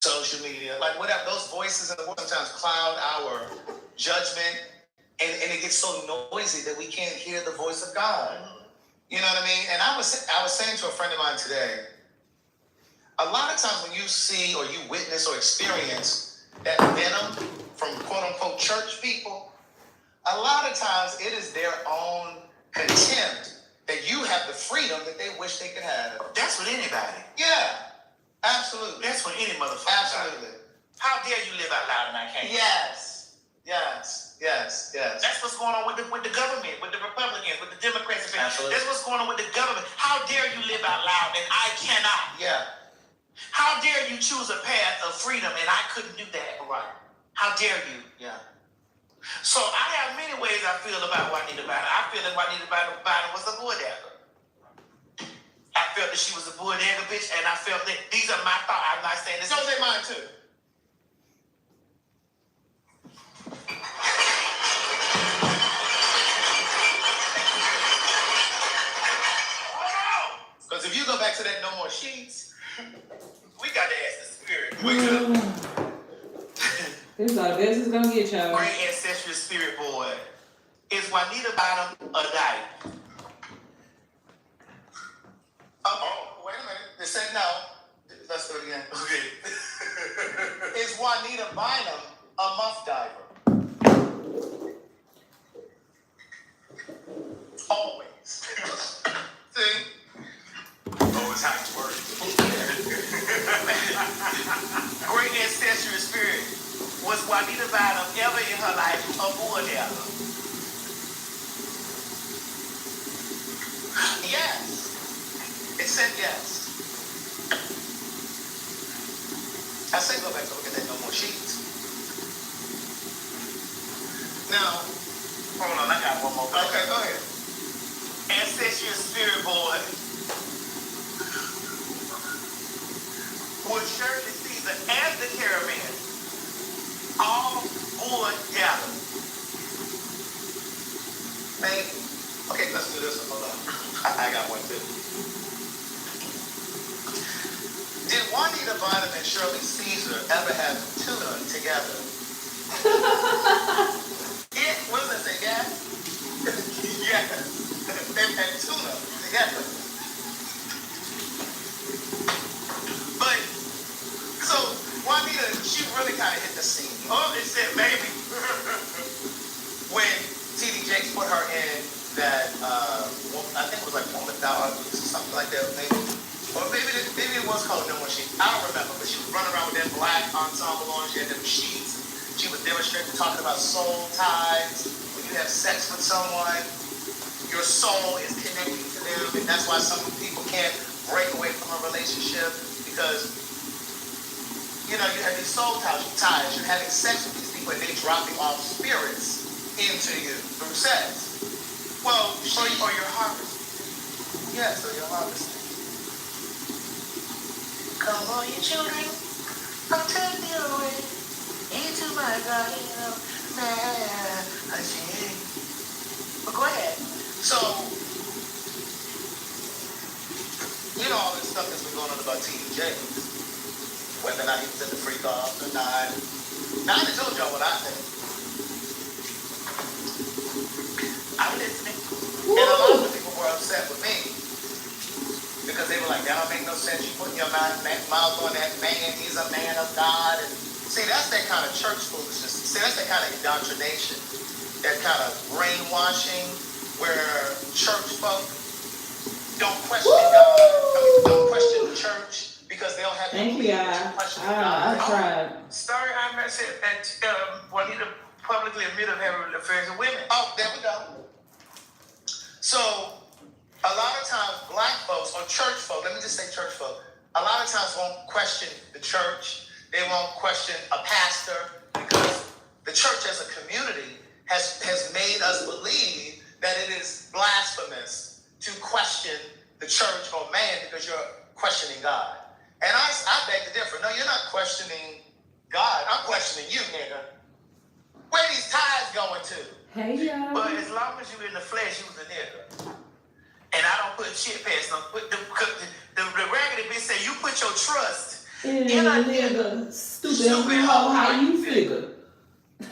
Speaker 3: social media, like whatever. Those voices in the world sometimes cloud our judgment, and it gets so noisy that we can't hear the voice of God. You know what I mean? And I was saying to a friend of mine today, a lot of times when you see or you witness or experience that venom from quote-unquote church people, a lot of times it is their own contempt that you have the freedom that they wish they could have.
Speaker 2: That's with anybody.
Speaker 3: Yeah, absolutely.
Speaker 2: That's with any motherfucker.
Speaker 3: Absolutely.
Speaker 2: How dare you live out loud and I can't?
Speaker 3: Yes.
Speaker 2: That's what's going on with the government, with the Republicans, with the Democrats.
Speaker 3: Absolutely.
Speaker 2: That's what's going on with the government. How dare you live out loud and I cannot?
Speaker 3: Yeah.
Speaker 2: How dare you choose a path of freedom and I couldn't do that?
Speaker 3: Right.
Speaker 2: How dare you?
Speaker 3: Yeah.
Speaker 2: So I have many ways I feel about Juanita Biden. I feel that Juanita Biden was a boy-dagger. I felt that she was a boy-dagger bitch, and I felt that these are my thoughts. I'm not saying this.
Speaker 3: So they mine too. Because if you go back to that no more sheets,
Speaker 2: we got to ask the spirit.
Speaker 10: This is our best it's gonna get, y'all.
Speaker 2: Great ancestral spirit boy. Is Juanita Bottom a dyke?
Speaker 3: oh, wait a minute. They said no. Let's do it again.
Speaker 2: Okay.
Speaker 3: Is Juanita Bynum a muff diver? Always. See?
Speaker 2: Oh, it's how it works. Great ancestral spirit. Was Juanita Bottom ever in her life a boy-dagger?
Speaker 3: Yes. It said yes. I said go back to look at that no more sheets. Now,
Speaker 2: Hold on, I got one more.
Speaker 3: okay, go ahead.
Speaker 2: Ancestral spirit boy. Was Shirley Caesar and the Caravan all boy-dagger?
Speaker 3: Maybe. Okay, let's do this one. Hold on. I got one too. Did Juanita Bynum and Shirley Caesar ever have tuna together? What does that say, guys? Yes. They've had tuna together. But, so, Juanita, she really kind of hit the scene.
Speaker 2: Oh, it said maybe.
Speaker 3: When T.D. Jakes put her in that, I think it was like Woman Dog, something like that, maybe. Or maybe it was called No More Sheets. I don't remember, but she was running around with that black ensemble on. She had them sheets.
Speaker 2: She was demonstrating, talking about soul ties. When you have sex with someone, your soul is connecting to them, and that's why some people can't break away from a relationship, because you have these soul ties. You're having sex with these people, and they're dropping off spirits into you through sex. Well, or you're harvesting. Yes, or you're harvesting. Come on, you children, I'll take you away into my garden of magic. But go ahead. So, all this stuff that's been going on about T.D. Jakes, whether or not he was in the freak off or not. Now, I done told y'all what I think. I'm listening. And a lot of the people were upset with me because they were like, that don't make no sense. You putting your mouth on that man. He's a man of God. And see, that's that kind of church foolishness. See, that's that kind of indoctrination, that kind of brainwashing where church folk don't question God. Don't question the church because they don't have to believe that you question God.
Speaker 10: I tried.
Speaker 2: Sorry, I messed it. And Juanita publicly admitted having affairs with women. Oh, there we go. So, a lot of times, black folks or church folk, let me just say church folk, a lot of times won't question the church. They won't question a pastor because the church as a community has made us believe that it is blasphemous to question the church or man because you're questioning God. And I beg to differ. No, you're not questioning God. I'm questioning you, nigga. Where these tithes going to?
Speaker 10: Hey, y'all.
Speaker 2: But as long as you in the flesh, you was a nigga. And I don't put shit past them. The raggedy bitch say you put your trust in a nigga.
Speaker 10: Stupid hoe, how you figure?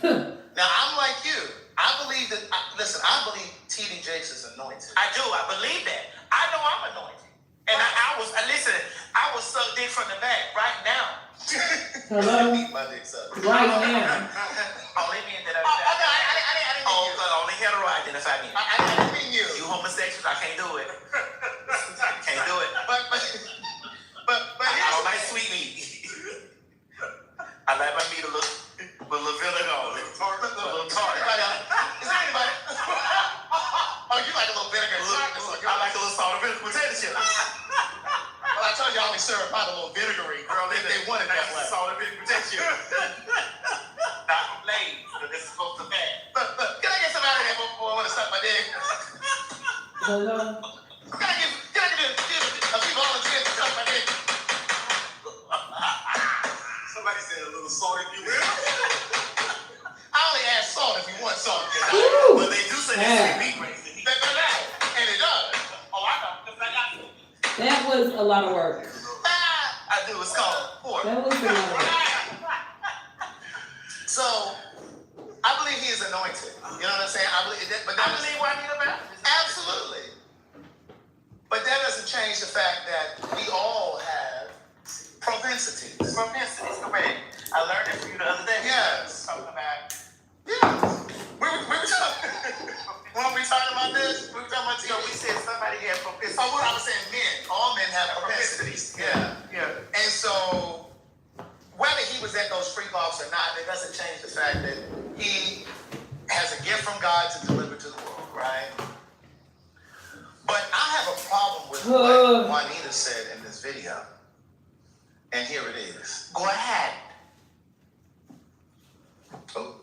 Speaker 2: Now, I'm like you. I believe that, listen, I believe T.D. Jakes is anointed. I do. I believe that. I know I'm anointed. And I was sucked dick from the back right now.
Speaker 10: Hello?
Speaker 2: My dick sucked.
Speaker 10: Right now.
Speaker 2: Only men that I didn't mean you. Only hetero identify me. I didn't mean you. You homosexuals, I can't do it. Can't do it. But I don't like sweet meat. I like my meat a little vinegar on it. A little tart. Is there anybody? Oh, you like a little vinegar? I like a little salt and vinegar potato chips. Well, I told you I only serve about a little vinegary, girl. They want it that way. Salt and vinegar potato chips. Not from Blaze, but this is supposed to be bad. But can I get somebody there before I want to suck my dick?
Speaker 10: Hello?
Speaker 2: Can I get a few volunteers to suck my dick? Somebody said a little salt if you will. I only add salt if you want salt. But they do say it's sweet meat. And it does. Oh, I know, because I got it.
Speaker 10: That was a lot of work.
Speaker 2: I do. It's called pork.
Speaker 10: That was a lot of work.
Speaker 2: So, I believe he is anointed. You know what I'm saying? I believe Juanita Baptist. Absolutely. But that doesn't change the fact that we all have propensities. Propensities, correct. I learned it from you the other day. Yes. Talking about. Yes. We were talking. When we talking about this, we were talking about. We said somebody had propensities. Oh, what I was saying, men. All men have propensities. Yeah. And so, whether he was at those freak offs or not, it doesn't change the fact that he has a gift from God to deliver to the world, right? But I have a problem with what Juanita said in this video. And here it is. Go ahead. Oh,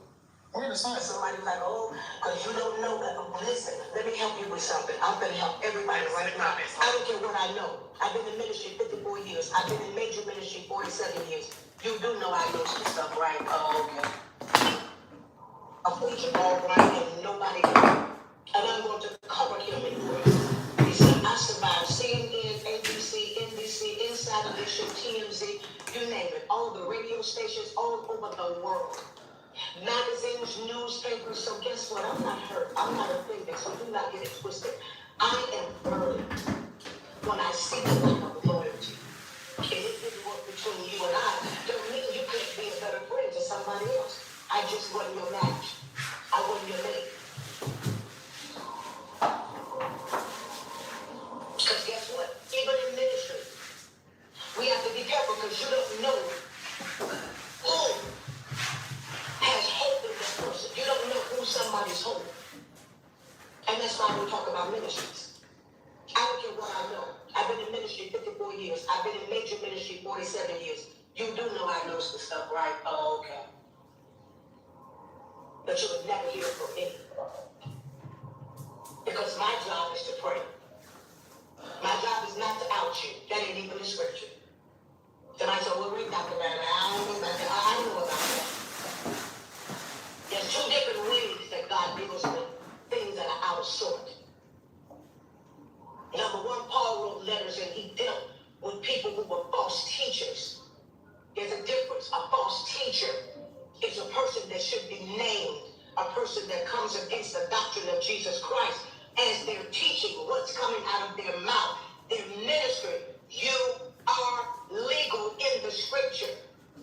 Speaker 2: where the sign?
Speaker 13: Somebody like, oh, because you don't know that. Listen, let me help you with something. I'm going to help everybody right now. I don't care what I know. I've been in ministry 54 years. I've been in major ministry 47 years. You do know I know some stuff, right? Oh, okay. A preacher all right, and nobody can. And I'm going to cover him in words. He said, I survived CNN, ABC, NBC, Inside Edition, TMZ, you name it. All the radio stations all over the world. Magazines, newspapers. So guess what? I'm not hurt. I'm not offended. So do not get it twisted. I am burdened when I see the lack of loyalty. And it didn't work between you and I. Don't mean you can't be a better friend to somebody else. I just wasn't your match. I wasn't your mate. Because guess what? Even in ministry, we have to be careful because you don't know who has God is holy. And that's why we talk about ministries. I don't care what I know. I've been in ministry 54 years. I've been in major ministry 47 years. You do know I know some stuff, right? Oh, okay. But you would never hear from me. Because my job is to pray. My job is not to out you. That ain't even the scripture. Somebody said, well, read Dr. Brown. I don't know about that. I don't know about that. There's two different ways that God deals with things that are out of sort. Number one, Paul wrote letters and he dealt with people who were false teachers. There's a difference. A false teacher is a person that should be named, a person that comes against the doctrine of Jesus Christ as they're teaching what's coming out of their mouth. Their ministry, you are legal in the scripture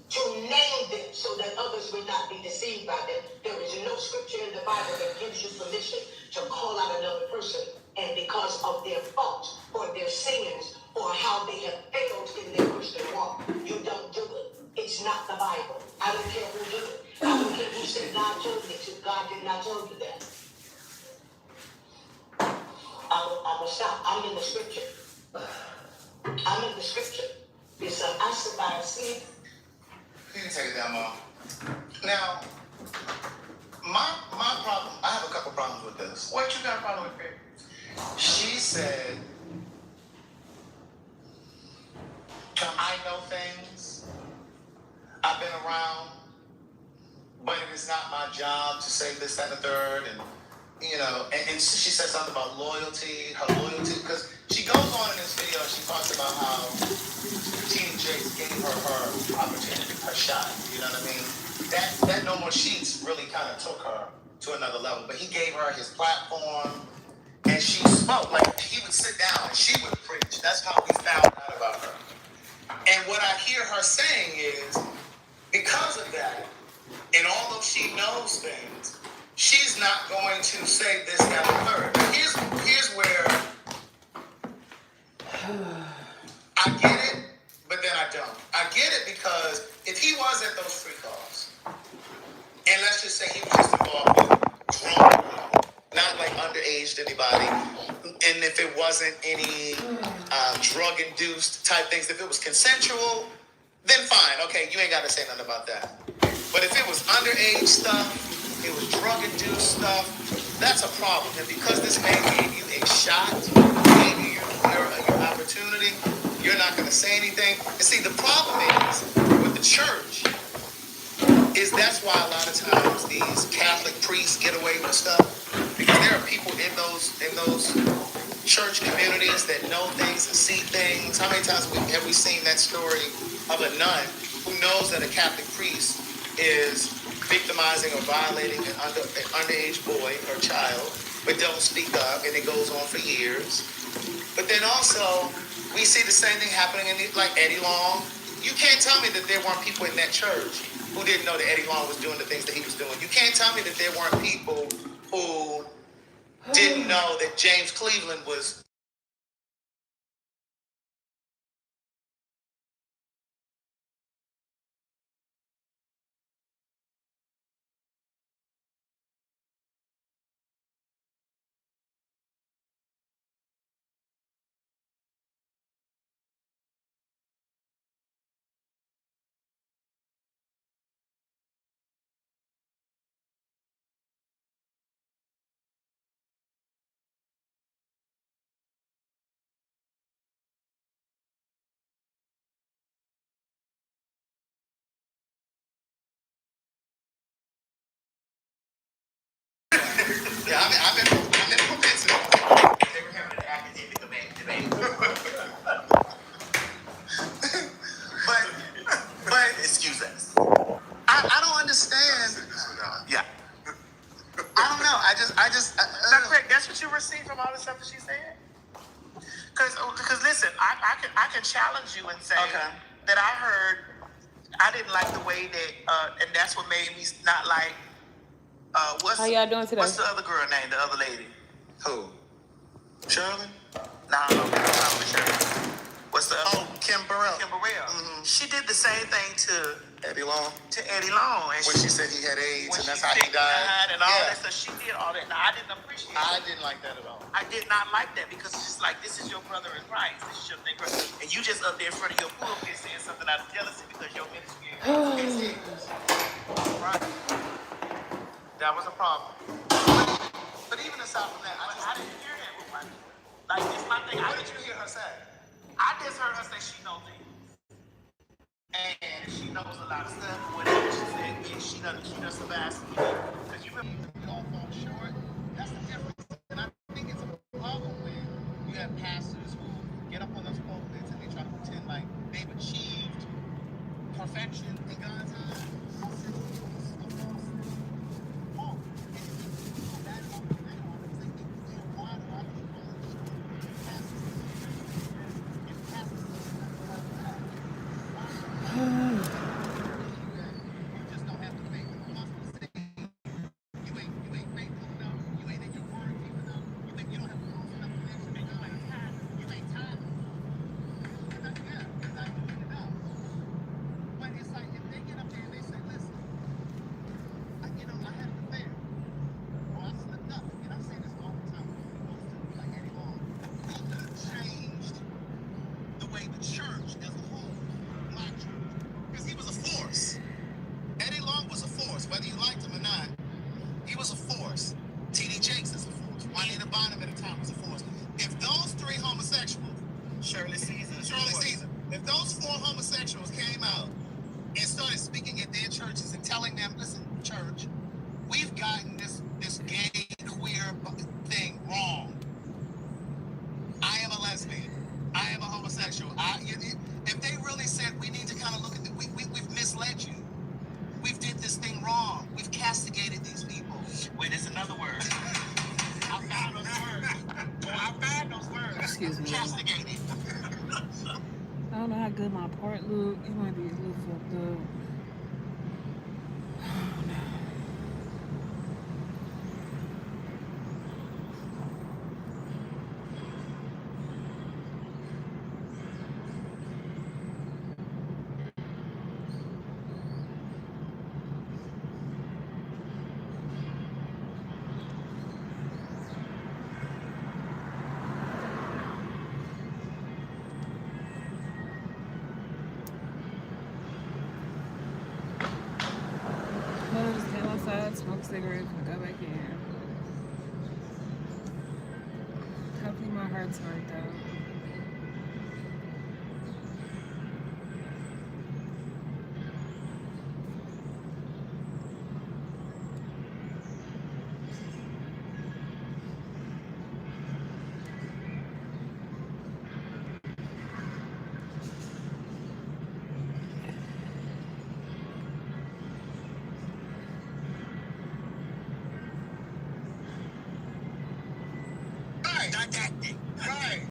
Speaker 13: to name them so that others will not be deceived by them. There is no scripture in the Bible that gives you permission to call out another person and because of their faults or their sins or how they have failed in their Christian walk, you don't do it. It's not the Bible. I don't care who did it. I don't care who said God told me to. God did not tell you that. I'm going to stop. I'm in the scripture. I'm in the scripture. It's I survived sin.
Speaker 3: You can take it down, Mom. Now, my problem, I have a couple problems with this.
Speaker 2: What you got a problem with, baby?
Speaker 3: She said, I know things, I've been around, but it is not my job to say this, that, and the third, and you know, and she said something about loyalty, her loyalty, because she goes on in this video and she talks about how T.D. Jakes gave her opportunity, her shot, you know what I mean? That No More Sheets really kind of took her to another level, but he gave her his platform, and she spoke, like he would sit down and she would preach. That's how we found out about her. And what I hear her saying is, because of that, and although she knows things, she's not going to say this, that, and third. Here's where I get it, but then I don't. I get it because if he was at those free calls, and let's just say he was just involved with drunk, not like underaged anybody, and if it wasn't any drug-induced type things, if it was consensual, then fine. Okay, you ain't got to say nothing about that. But if it was underage stuff, it was drug-induced stuff, that's a problem. And because this man gave you a shot, gave you your opportunity, you're not going to say anything. And see, the problem is with the church is that's why a lot of times these Catholic priests get away with stuff, because there are people in those church communities that know things and see things. How many times have we seen that story of a nun who knows that a Catholic priest is victimizing or violating an underage boy or child, but don't speak up, and it goes on for years. But then also, we see the same thing happening in like Eddie Long. You can't tell me that there weren't people in that church who didn't know that Eddie Long was doing the things that he was doing. You can't tell me that there weren't people who didn't know that James Cleveland was. Yeah, I've been propensity.
Speaker 2: They were having an academic debate.
Speaker 3: But
Speaker 2: Excuse us.
Speaker 3: I don't understand.
Speaker 2: Yeah.
Speaker 3: I don't know. I just.
Speaker 2: Now, Craig, that's what you received from all the stuff that she said? Because listen, I can challenge you and say that I heard, I didn't like the way that, and that's what made me not like,
Speaker 10: How y'all doing today?
Speaker 2: what's the other girl name, the other lady?
Speaker 3: Who? Shirley?
Speaker 2: No, I'm not with Shirley. What's the other?
Speaker 3: Oh, Kim Burrell.
Speaker 2: Kim Burrell.
Speaker 3: Mhm.
Speaker 2: She did the same thing to
Speaker 3: Eddie Long.
Speaker 2: Eddie Long. And
Speaker 3: When she said he had AIDS
Speaker 2: when
Speaker 3: and that's
Speaker 2: she
Speaker 3: how he
Speaker 2: said
Speaker 3: died.
Speaker 2: and all that stuff, she did all that. Now, I didn't appreciate it.
Speaker 3: I didn't like that at all.
Speaker 2: I did not like that because it's just like, this is your brother in Christ. This is your thing. And you just up there in front of your pulpit saying something out of jealousy because your ministry is right. That was a problem.
Speaker 3: But even aside from that,
Speaker 2: I didn't hear that with my people. Like, it's my thing.
Speaker 3: what did you hear her say?
Speaker 2: I just heard her say she knows things. And she knows a lot of stuff. Whatever she said, yeah, she does survive some people. Because you remember,
Speaker 3: We all fall short. That's the difference. And I think it's a problem when you have pastors who get up on those pulpits and they try to pretend like they've achieved perfection in God's eyes. Whether you liked him or not, he was a force. T.D. Jakes is a force. Juanita Bonham at the time was a force. If those three homosexuals, Shirley Caesar, if those four homosexuals came out and started speaking at their churches and telling them, listen, church, we've gotten this gay, queer thing wrong. I am a lesbian. I am a homosexual. If they really said we need to kind of look at we've misled you. We've did this thing wrong. We've castigated these people.
Speaker 2: wait, there's another word.
Speaker 3: I found those words.
Speaker 10: Excuse me.
Speaker 3: Castigated.
Speaker 10: I don't know how good my part look. It might be a little fucked up. I'll just stand outside, smoke cigarettes, and go back in. Hopefully my heart's right though.
Speaker 3: Didactic.